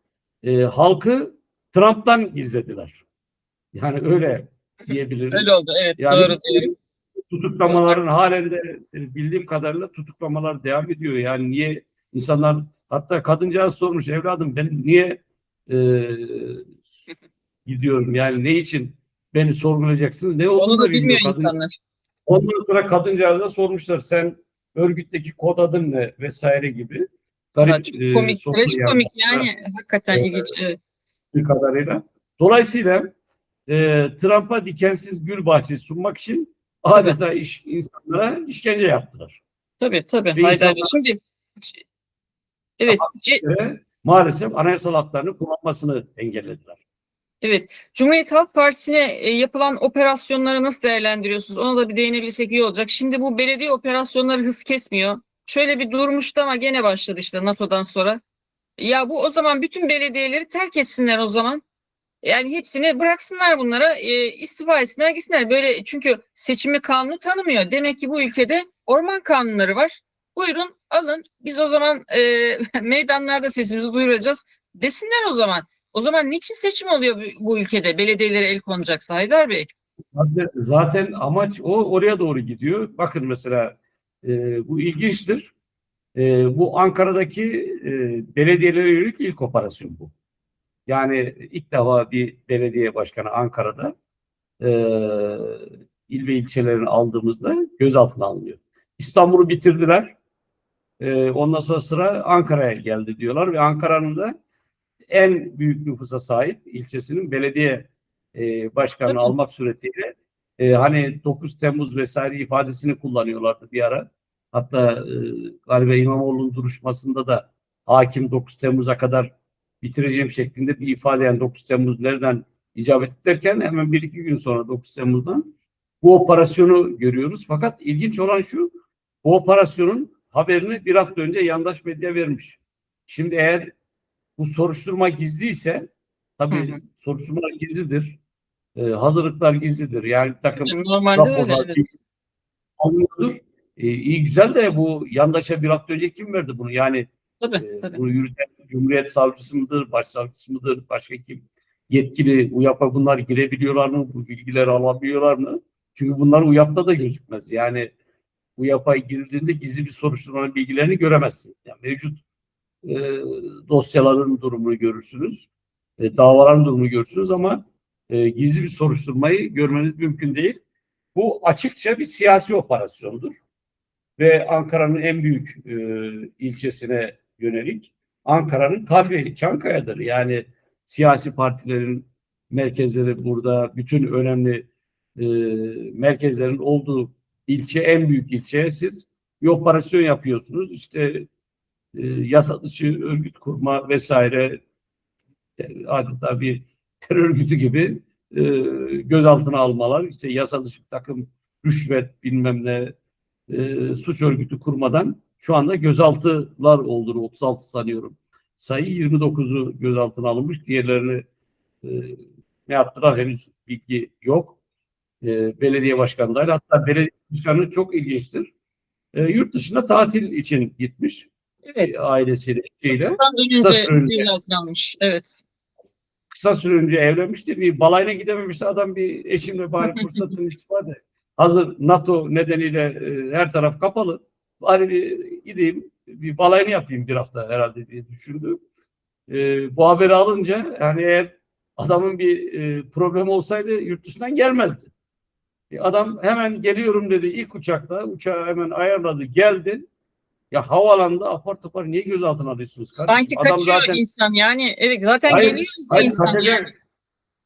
halkı Trump'tan gizlediler. Yani öyle Öyle diyebiliriz. oldu. Evet, Yani doğru, doğru. Doğru. tutuklamaların halen de bildiğim kadarıyla tutuklamalar devam ediyor. Yani niye insanlar, hatta kadıncağız sormuş, evladım ben niye e, gidiyorum, yani ne için beni sorgulayacaksınız, ne Onu olduğunu da da bilmiyor bilmiyor kadın. insanlar. Ondan sonra kadıncağıza sormuşlar, sen örgütteki kod adın ne vesaire gibi Aha, garip çok komik, sorular trajikomik yazmışlar yani. Hakikaten ilginç. Evet. kadarıyla. Dolayısıyla Trump'a dikensiz gül bahçesi sunmak için Tabii, adeta insanlara işkence yaptılar. tabii, tabii Ve Haydar Bey. insanlara Şimdi evet, maalesef anayasal haklarını kullanmasını engellediler. evet. Cumhuriyet Halk Partisi'ne yapılan operasyonları nasıl değerlendiriyorsunuz? Ona da bir değinebilsek iyi olacak. Şimdi bu belediye operasyonları hız kesmiyor. Şöyle bir durmuştu ama gene başladı işte NATO'dan sonra. Ya bu o zaman bütün belediyeleri terk etsinler o zaman. Yani hepsini bıraksınlar bunlara, istifa etsinler gitsinler. Böyle, çünkü seçimi kanunu tanımıyor. Demek ki bu ülkede orman kanunları var. Buyurun alın, biz o zaman meydanlarda sesimizi duyuracağız desinler o zaman. O zaman niçin seçim oluyor bu ülkede, belediyelere el konacaksa Haydar Bey? Zaten amaç o, oraya doğru gidiyor. Bakın mesela bu ilginçtir. Bu Ankara'daki belediyelere yönelik ilk operasyon bu. Yani ilk defa bir belediye başkanı Ankara'da e, il ve ilçelerini aldığımızda gözaltına alınıyor. İstanbul'u bitirdiler. Ondan sonra sıra Ankara'ya geldi diyorlar ve Ankara'nın da en büyük nüfusa sahip ilçesinin belediye başkanını Tabii, almak suretiyle hani 9 Temmuz vesaire ifadesini kullanıyorlardı bir ara. Hatta galiba İmamoğlu'nun duruşmasında da hakim 9 Temmuz'a kadar bitireceğim şeklinde bir ifade, yani 9 Temmuz nereden icap etti derken hemen bir iki gün sonra 9 Temmuz'dan bu operasyonu görüyoruz. Fakat ilginç olan şu, bu operasyonun haberini bir hafta önce yandaş medya vermiş. Şimdi eğer bu soruşturma gizliyse, Hı hı. tabii soruşturma gizlidir, hazırlıklar gizlidir. Yani bir takım Normalde öyle, raporlar evet. alınıyordur. İyi güzel de bu yandaşa bir hafta önce kim verdi bunu? Yani Tabii, tabii. bunu yürüten Cumhuriyet Savcısı mıdır, Başsavcısı mıdır, başka kim? Yetkili UYAP'a bunlar girebiliyorlar mı? Bu bilgileri alabiliyorlar mı? Çünkü bunlar UYAP'ta da gözükmez. Yani UYAP'a girildiğinde gizli bir soruşturmanın bilgilerini göremezsiniz. Yani mevcut e, dosyaların durumunu görürsünüz. Davaların durumunu görürsünüz ama gizli bir soruşturmayı görmeniz mümkün değil. Bu açıkça bir siyasi operasyondur ve Ankara'nın en büyük ilçesine yönelik. Ankara'nın kalbi Çankaya'dır. Yani siyasi partilerin merkezleri burada, bütün önemli e, merkezlerin olduğu ilçe, en büyük ilçeye siz bir operasyon yapıyorsunuz. İşte yasa dışı örgüt kurma vesaire, adeta bir terör örgütü gibi e, gözaltına almalar, işte yasa dışı bir takım rüşvet bilmem ne suç örgütü kurmadan şu anda gözaltılar olduğunu, 36 sanıyorum. Sayı 29'u gözaltına alınmış. Diğerlerini e, ne yaptılar henüz bilgi yok. Belediye başkanları, hatta belediye başkanı çok ilginçtir. Yurt dışına tatil için gitmiş Evet. ailesiyle, eşiyle. Kısadan Kısa dönünce süre önce gözaltına almış. Evet. kısa süre önce evlenmişti. Bir balayına gidememişti. Adam bir eşimle bari fırsatını istifade. Hazır NATO nedeniyle her taraf kapalı. Bari bir gideyim bir balayını yapayım bir hafta herhalde diye düşündü. Bu haberi alınca, yani eğer adamın bir problemi olsaydı yurt dışından gelmezdi. Adam hemen geliyorum dedi ilk uçakla. Uçağı hemen ayarladı, geldi. Ya havaalanında apar topar niye gözaltına alıyorsunuz kardeşim? Sanki Adam kaçıyor zaten insan yani. Evet, zaten hayır, geliyor hayır insan yani.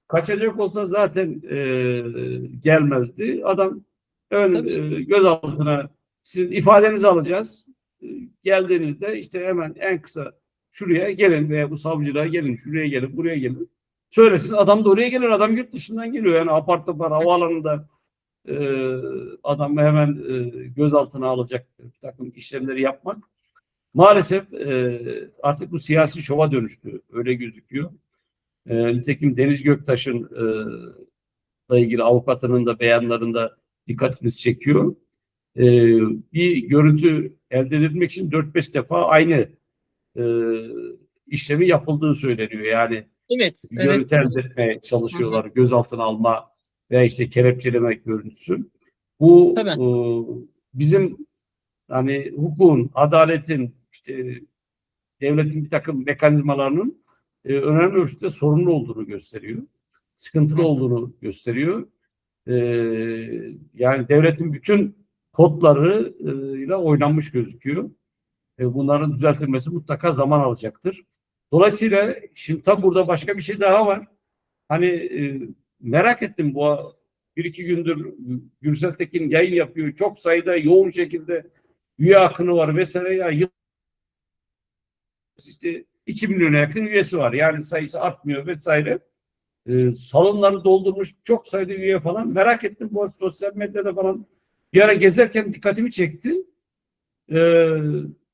kaçacak olsa zaten gelmezdi. Adam ön Tabii. gözaltına sizin ifadenizi alacağız. E, Geldiğinizde işte hemen en kısa şuraya gelin veya bu savcılığa gelin, şuraya gelin, buraya gelin. Söylesin, adam da oraya gelir. Adam yurt dışından geliyor. Yani apar topar havaalanında e, adamı hemen gözaltına alacak bir takım işlemleri yapmak. Maalesef artık bu siyasi şova dönüştü. Öyle gözüküyor. Nitekim Deniz Göktaş'ın ilgili avukatının da beyanlarında dikkatimizi çekiyor. E, Bir görüntü elde edilmek için 4-5 defa aynı e, işlemi yapıldığı söyleniyor. Yani Evet, bir evet. görüntü elde etmeye Hı hı. çalışıyorlar. Gözaltına alma veya işte kelepçelemek görüntüsü. Bu Tabii. bizim hani hukukun, adaletin, işte devletin bir takım mekanizmalarının önemli ölçüde sorunlu olduğunu gösteriyor. Hı Sıkıntılı hı. olduğunu gösteriyor. E, Yani devletin bütün kodlarıyla oynanmış gözüküyor. Bunların düzeltilmesi mutlaka zaman alacaktır. Dolayısıyla şimdi tabi burada başka bir şey daha var. Hani merak ettim, bu bir iki gündür Gürsel Tekin yayın yapıyor. Çok sayıda yoğun şekilde üye akını var vesaire. Ya işte 2 milyona yakın üyesi var. Yani sayısı artmıyor vesaire. Salonları doldurmuş çok sayıda üye falan. Merak ettim, bu sosyal medyada falan bir ara gezerken dikkatimi çekti. Ee,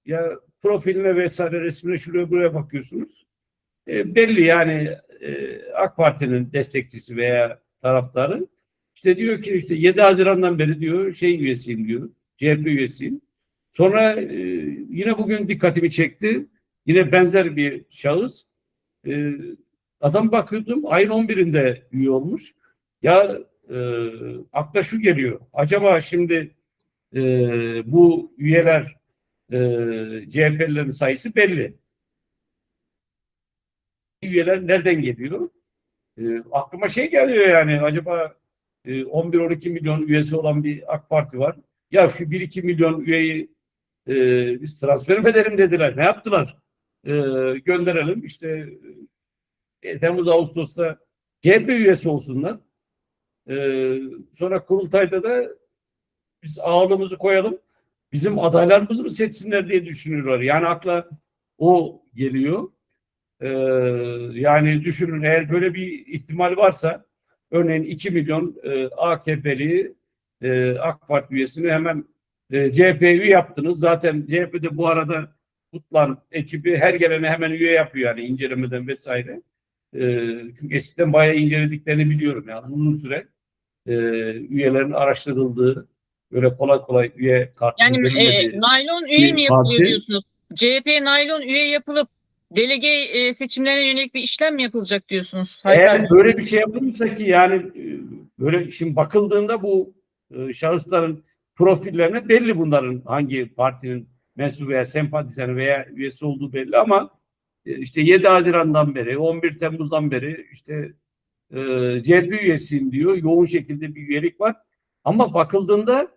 Ya profiline vesaire, resmine, şuraya buraya bakıyorsunuz. Belli yani AK Parti'nin destekçisi veya taraftarı. İşte diyor ki işte 7 Haziran'dan beri diyor şey üyesiyim diyor. CHP üyesiyim. Sonra yine bugün dikkatimi çekti. Yine benzer bir şahıs. E, Adam bakıyordum ayın 11'inde üye olmuş. Ya akla şu geliyor. Acaba şimdi bu üyeler CHP'lilerin sayısı belli. Üyeler nereden geliyor? Aklıma şey geliyor, yani acaba 11-12 milyon üyesi olan bir AK Parti var. Ya şu 1-2 milyon üyeyi biz transfer edelim dediler. Ne yaptılar? E, Gönderelim işte Temmuz Ağustos'ta CHP üyesi olsunlar. E, Sonra kurultayda da biz ağırlığımızı koyalım. Bizim adaylarımızı mı seçsinler diye düşünüyorlar. Yani akla o geliyor. Ee, Yani düşünün, eğer böyle bir ihtimal varsa, örneğin 2 milyon AKP'li AK Parti üyesini hemen CHP üye yaptınız. Zaten CHP'de bu arada Kutlan ekibi her gelene hemen üye yapıyor, yani incelemeden vesaire. Çünkü eskiden bayağı incelediklerini biliyorum, yani uzun süre üyelerin araştırıldığı, böyle kolay kolay üye kartının Yani verilmediği naylon üye bir mi yapılıyor parti. diyorsunuz? CHP'ye naylon üye yapılıp delege seçimlerine yönelik bir işlem mi yapılacak diyorsunuz Haydar Bey? Eğer böyle bir şey yapılırsa ki, yani böyle şimdi bakıldığında bu şahısların profillerine belli, bunların hangi partinin mensubu veya sempatizanı veya üyesi olduğu belli, ama işte 7 Haziran'dan beri, 11 Temmuz'dan beri işte CHP üyesiyim diyor. Yoğun şekilde bir üyelik var. Ama bakıldığında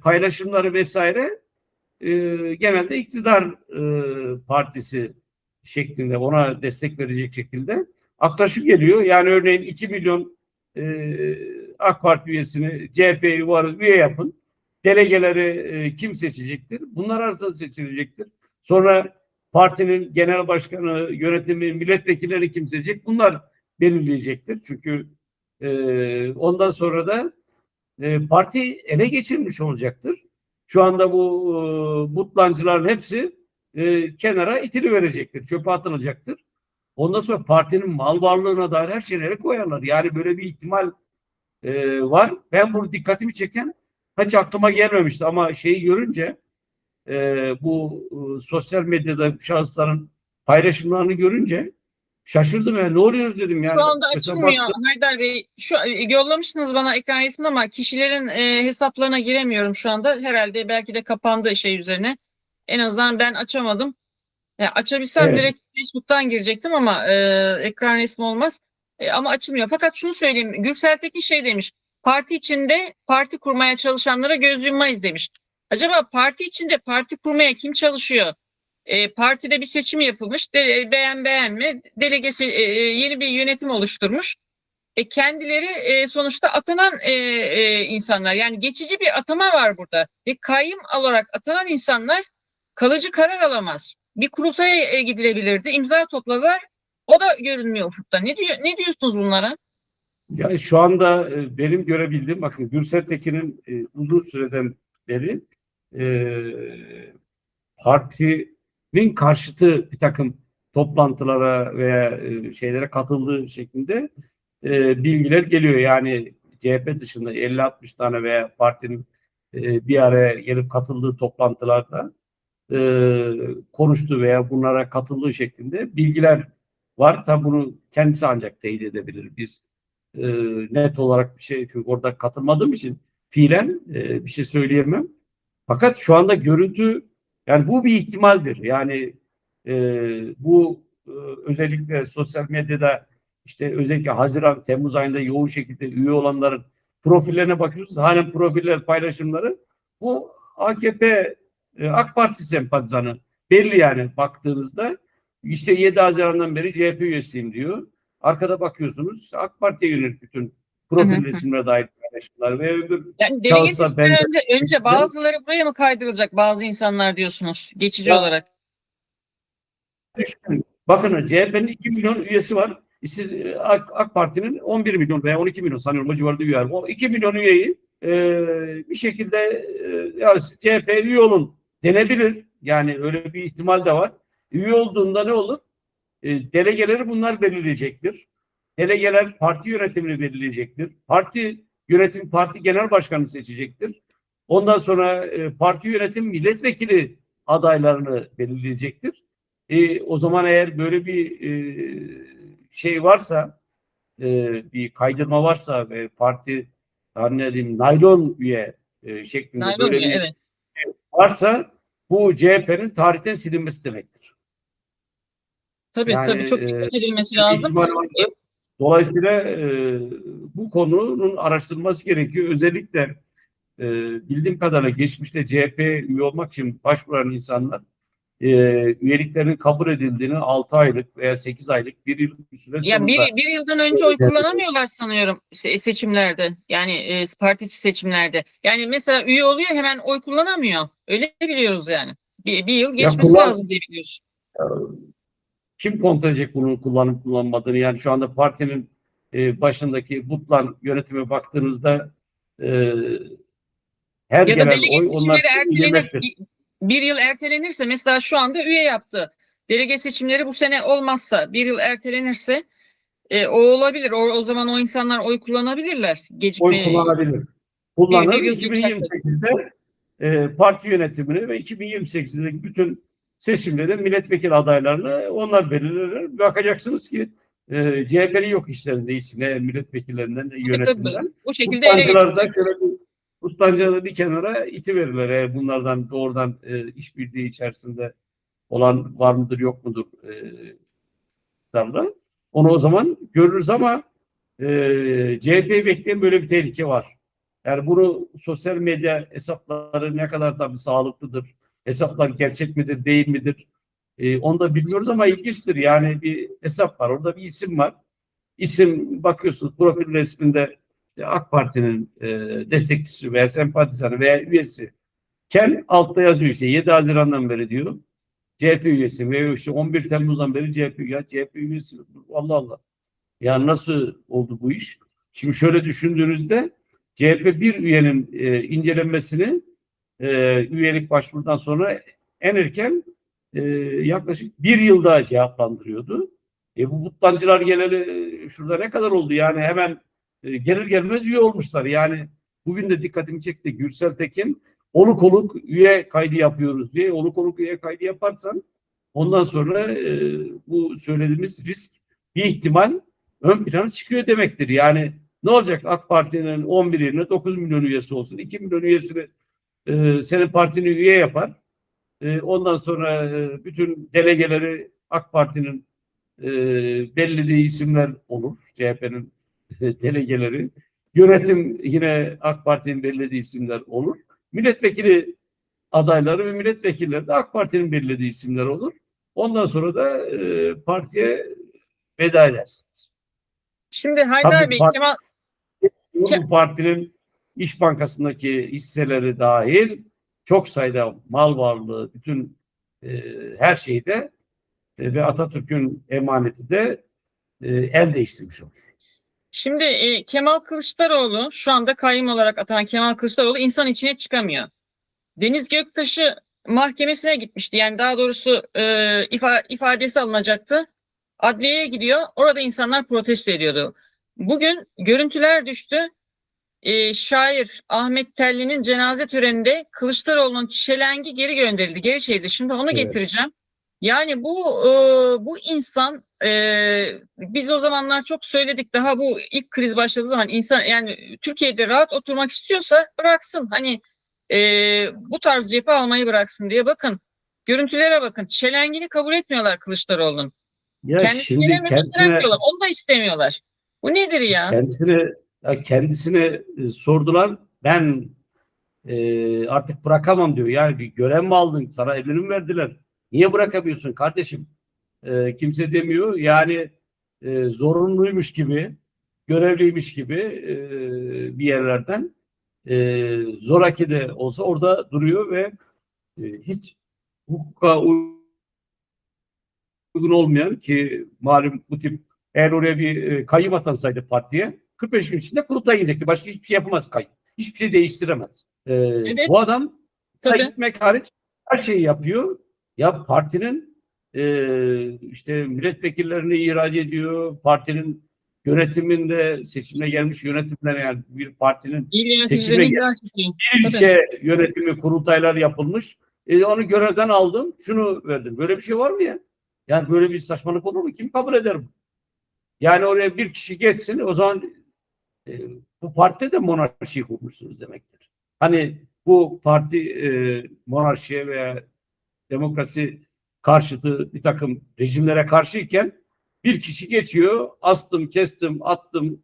paylaşımları vesaire genelde iktidar partisi şeklinde, ona destek verecek şekilde aktaşı geliyor. Yani örneğin 2 milyon AK Parti üyesini CHP'yi var üye yapın. Delegeleri kim seçecektir? Bunlar arasında seçilecektir. Sonra partinin genel başkanı, yönetimi, milletvekilleri kim seçecek? Bunlar belirleyecektir. Çünkü ondan sonra da parti ele geçirmiş olacaktır. Şu anda bu butlancıların hepsi kenara itiliverecektir, çöpe atılacaktır. Ondan sonra partinin mal varlığına dair her şeyleri koyarlar. Yani böyle bir ihtimal var. Ben bunu dikkatimi çeken, hiç aklıma gelmemişti, ama şeyi görünce bu sosyal medyada şahısların paylaşımlarını görünce şaşırdım. Yani ne oluyoruz dedim Şu yani. anda Mesela açılmıyor baktım. Haydar Bey. Şu yollamışsınız bana ekran resmini ama kişilerin hesaplarına giremiyorum şu anda. Herhalde belki de kapandı şey üzerine. En azından ben açamadım. Açabilsem Evet. direkt Facebook'tan girecektim ama ekran resmi olmaz. Ama açılmıyor. Fakat şunu söyleyeyim. Gürsel Tekin şey demiş. Parti içinde parti kurmaya çalışanlara göz yummayız demiş. Acaba parti içinde parti kurmaya kim çalışıyor? Partide bir seçim yapılmış. Beğenme. Delegesi yeni bir yönetim oluşturmuş. Kendileri sonuçta atanan insanlar. Yani geçici bir atama var burada. Kayyım olarak atanan insanlar kalıcı karar alamaz. Bir kurultaya gidilebilirdi. İmza topladılar. O da görünmüyor ufukta. Ne diyorsunuz bunlara? Yani şu anda benim görebildiğim, bakın, Gürsel Tekin'in uzun süreden beri e, partinin karşıtı bir takım toplantılara veya şeylere katıldığı şeklinde bilgiler geliyor. Yani CHP dışında 50-60 tane veya partinin bir araya gelip katıldığı toplantılarda e, konuştuğu veya bunlara katıldığı şeklinde bilgiler var. Tabi bunu kendisi ancak teyit edebilir. Biz e, net olarak bir şey, çünkü orada katılmadığım için fiilen bir şey söyleyemem. Fakat şu anda görüntü, yani bu bir ihtimaldir. Yani bu özellikle sosyal medyada, işte özellikle Haziran, Temmuz ayında yoğun şekilde üye olanların profillerine bakıyorsunuz. Halen profiller, paylaşımları bu AKP, AK Parti sempatizanı belli, yani baktığınızda işte 7 Haziran'dan beri CHP üyesiyim diyor. Arkada bakıyorsunuz, işte AK Parti'ye yönelik bütün Hı profil hı. resimlere dair paylaşımlar ve öbür Yani delege şahıslar benzer. seçimlerinde önce bazıları buraya mı kaydırılacak bazı insanlar diyorsunuz geçici Ya olarak? düşünün. Bakın, CHP'nin 2 milyon üyesi var. Siz AK Parti'nin 11 milyon veya 12 milyon sanıyorum o civarında üye var. O 2 milyon üyeyi bir şekilde ya siz CHP'ye üye olun denebilir. Yani öyle bir ihtimal de var. Üye olduğunda ne olur? Delegeleri bunlar belirleyecektir. Delegeler parti yönetimini belirleyecektir. Parti yönetim parti genel başkanı seçecektir. Ondan sonra parti yönetim milletvekili adaylarını belirleyecektir. O zaman eğer böyle bir şey varsa, bir kaydırma varsa ve parti, ne diyeyim, naylon üye şeklinde Naylon böyle ya, bir evet. varsa, bu CHP'nin tarihten silinmesi demektir. Yani Tabii çok dikkat edilmesi bir lazım. ihtimal E, varsa, dolayısıyla bu konunun araştırılması gerekiyor. Özellikle bildiğim kadarıyla geçmişte CHP üye olmak için başvuran insanlar üyeliklerinin kabul edildiğini 6 aylık veya 8 aylık, bir yıl bir süre Ya sonunda bir yıldan önce oy kullanamıyorlar sanıyorum seçimlerde. Yani parti içi seçimlerde. Yani mesela üye oluyor hemen oy kullanamıyor. Öyle biliyoruz yani. Bir yıl ya geçmesi lazım diye biliyoruz. Kim kontrol edecek bunun kullanıp kullanmadığını? Yani şu anda partinin başındaki Butlan yönetime baktığınızda her Ya da gelen delege oy onlar seçimleri ertelenir. yemektir. Bir yıl ertelenirse, mesela şu anda üye yaptı. Delege seçimleri bu sene olmazsa, bir yıl ertelenirse o olabilir. O zaman o insanlar oy kullanabilirler. Oy Gecikme kullanabilir. bir Kullanır. yıl geçerse. 2028'de parti yönetimini ve 2028'deki bütün seçimlerde milletvekili adaylarını onlar belirlerler. Bakacaksınız ki CHP'li yok işlerinde, hiç ne milletvekillerinden ne Tabii, yönetimden. bu şekilde ele Kutlancılar da geçiriyor. şöyle kutlancıları bir kenara itiverirler. Eğer bunlardan doğrudan işbirliği içerisinde olan var mıdır yok mudur darla. Onu o zaman görürüz ama CHP'yi bekleyen böyle bir tehlike var. Yani bunu sosyal medya hesapları ne kadar tabii sağlıklıdır, hesaplar gerçek midir, değil midir? Onu da bilmiyoruz ama ilginçtir. Yani bir hesap var, orada bir isim var. İsim bakıyorsunuz profil resminde AK Parti'nin destekçisi veya sempatizanı veya üyesi. Ken altta yazıyor işte 7 Haziran'dan beri diyor. CHP üyesi veya işte 11 Temmuz'dan beri CHP, ya CHP üyesi. Allah Allah. Ya nasıl oldu bu iş? Şimdi şöyle düşündüğünüzde CHP bir üyenin incelenmesini üyelik başvurudan sonra en erken yaklaşık bir yılda cevaplandırıyordu. Bu mutlancılar geleli şurada ne kadar oldu? Yani hemen gelir gelmez üye olmuşlar. Yani bugün de dikkatimi çekti. Gürsel Tekin oluk oluk üye kaydı yapıyoruz diye. Oluk oluk üye kaydı yaparsan ondan sonra bu söylediğimiz risk bir ihtimal ön plana çıkıyor demektir. Yani ne olacak AK Parti'nin 11 yerine 9 milyon üyesi olsun. 2 milyon üyesini senin partini üye yapar. Ondan sonra bütün delegeleri AK Parti'nin belirlediği isimler olur. CHP'nin delegeleri. Yönetim yine AK Parti'nin belirlediği isimler olur. Milletvekili adayları ve milletvekilleri de AK Parti'nin belirlediği isimler olur. Ondan sonra da partiye veda edersiniz. Şimdi Haydar Tabii Bey, bu partinin İş Bankası'ndaki hisseleri dahil çok sayıda mal varlığı, bütün her şeyde ve Atatürk'ün emaneti de el değiştirmiş olur. Şimdi Kemal Kılıçdaroğlu, şu anda kayyum olarak atanan Kemal Kılıçdaroğlu insan içine çıkamıyor. Deniz Göktaş'ı mahkemesine gitmişti. Yani daha doğrusu ifadesi alınacaktı. Adliyeye gidiyor. Orada insanlar protesto ediyordu. Bugün görüntüler düştü. Şair Ahmet Telli'nin cenaze töreninde Kılıçdaroğlu'nun çelengi geri gönderildi, geri çevrildi. Şimdi onu getireceğim. Yani bu insan, biz o zamanlar çok söyledik, daha bu ilk kriz başladığı zaman, insan yani Türkiye'de rahat oturmak istiyorsa bıraksın. Hani bu tarz cephe almayı bıraksın diye. Bakın, görüntülere bakın. Çelengini kabul etmiyorlar Kılıçdaroğlu'nun. Ya Kendisi şimdi gelememiş, çelenk diyorlar. Onu da istemiyorlar. Bu nedir ya? kendisine sordular. Ben artık bırakamam diyor. Yani bir görev mi aldın? Sana emrini mi verdiler? Niye bırakamıyorsun kardeşim? Kimse demiyor. Yani zorunluymuş gibi, görevliymiş gibi bir yerlerden zoraki de olsa orada duruyor ve hiç hukuka uygun olmayan, ki malum bu tip, eğer oraya bir kayyum atansaydı partiye 45 gün içinde kurultay gidecekti. Başka hiçbir şey yapamaz kayyum. Hiçbir şey değiştiremez. Evet, Bu adam tabii. gitmek hariç her şeyi yapıyor. Ya partinin işte milletvekillerini ihraç ediyor. Partinin yönetiminde seçimle gelmiş yönetimler, yani bir partinin İl seçimle yöneticilerini ihraç ediyor. bir Tabii. ilçe yönetimi kurultaylar yapılmış. Onu görevden aldım. Şunu verdim. Böyle bir şey var mı ya? Yani böyle bir saçmalık olur mu? Kim kabul eder bu? Yani oraya bir kişi geçsin, o zaman bu partide de monarşi kurmuşsunuz demektir. Hani bu parti monarşiye veya demokrasi karşıtı bir takım rejimlere karşıyken bir kişi geçiyor, astım, kestim, attım,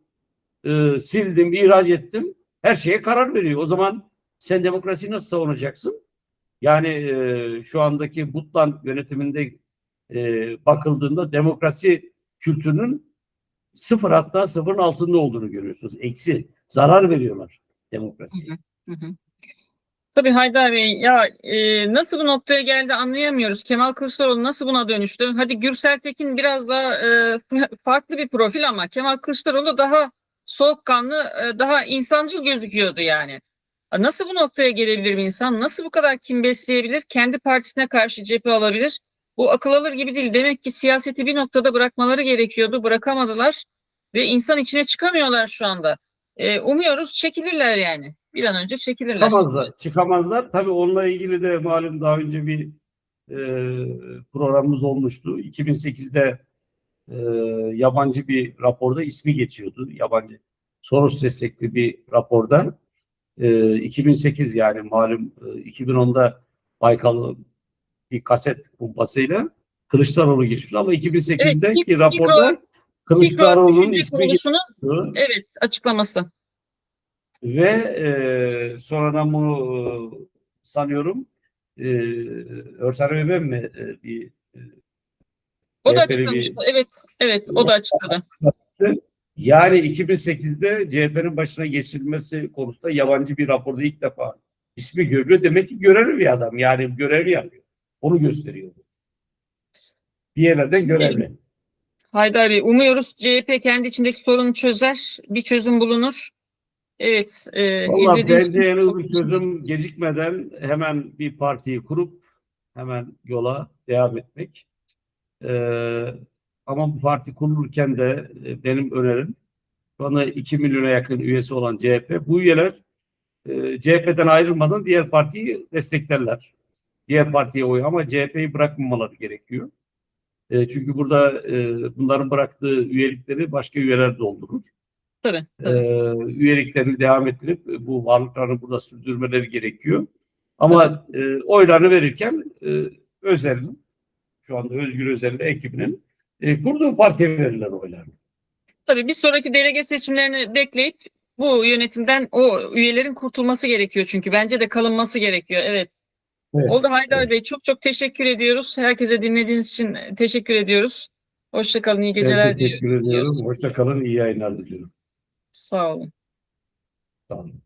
sildim, ihraç ettim. Her şeye karar veriyor. O zaman sen demokrasiyi nasıl savunacaksın? Yani şu andaki Butlan yönetiminde bakıldığında demokrasi kültürünün sıfır, hatta sıfırın altında olduğunu görüyorsunuz. Eksi, zarar veriyorlar Hı demokrasiye. hı, hı hı. Tabii Haydar Bey, ya nasıl bu noktaya geldi anlayamıyoruz. Kemal Kılıçdaroğlu nasıl buna dönüştü? Hadi Gürsel Tekin biraz daha farklı bir profil ama Kemal Kılıçdaroğlu daha soğukkanlı, daha insancıl gözüküyordu yani. Nasıl bu noktaya gelebilir bir insan? Nasıl bu kadar kin besleyebilir? Kendi partisine karşı cephe alabilir? Bu akıl alır gibi değil. Demek ki siyaseti bir noktada bırakmaları gerekiyordu. Bırakamadılar ve insan içine çıkamıyorlar şu anda. Umuyoruz çekilirler yani. Bir an önce çekilirler. Çıkamazlar. Çıkamazlar. Tabii onunla ilgili de malum daha önce bir programımız olmuştu. 2008'de yabancı bir raporda ismi geçiyordu. Yabancı Soros destekli bir raporda. 2008 yani malum 2010'da Baykal bir kaset kumpasıyla Kılıçdaroğlu geçmiş ama Evet, 2008'deki raporda Silk Road Kılıçdaroğlu'nun Düşünce ismi Kuruluşu'nun geçiyordu evet açıklaması. ve sonradan bunu sanıyorum Örsen Öben mi bir O da CHP'li bir açıklamıştı. Evet, evet o da açıkladı. yani 2008'de CHP'nin başına geçirilmesi konusunda yabancı bir raporda ilk defa ismi görülüyor. Demek ki görevli bir adam. Yani görevli yapıyor. Onu gösteriyor. Bir yerlerden görevli. Haydar Bey, umuyoruz CHP kendi içindeki sorunu çözer, bir çözüm bulunur. Evet, Valla izlediğiniz bence için en çok uygun teşekkür ederim. çözüm gecikmeden hemen bir partiyi kurup hemen yola devam etmek. Ama bu parti kurulurken de benim önerim şu anda 2 milyona yakın üyesi olan CHP. Bu üyeler CHP'den ayrılmadan diğer partiyi desteklerler. Diğer partiye oy ama CHP'yi bırakmamaları gerekiyor. Çünkü burada bunların bıraktığı üyelikleri başka üyeler doldurur. Tabii, tabii, Üyeliklerini devam ettirip bu varlıklarını burada sürdürmeleri gerekiyor. tabii. Ama oylarını verirken Özel'in, şu anda Özgür Özel'in ekibinin kurduğu partiye verirler oylarını. Tabii bir sonraki delege seçimlerini bekleyip bu yönetimden o üyelerin kurtulması gerekiyor çünkü bence de kalınması gerekiyor. Evet. Evet, Oldu Haydar evet. Bey. Çok çok teşekkür ediyoruz. Herkese dinlediğiniz için teşekkür ediyoruz. Hoşça kalın, iyi Ben geceler teşekkür ediyorum. diliyoruz. Hoşça kalın, iyi yayınlar diliyorum. Sağ olun. Sağ olun.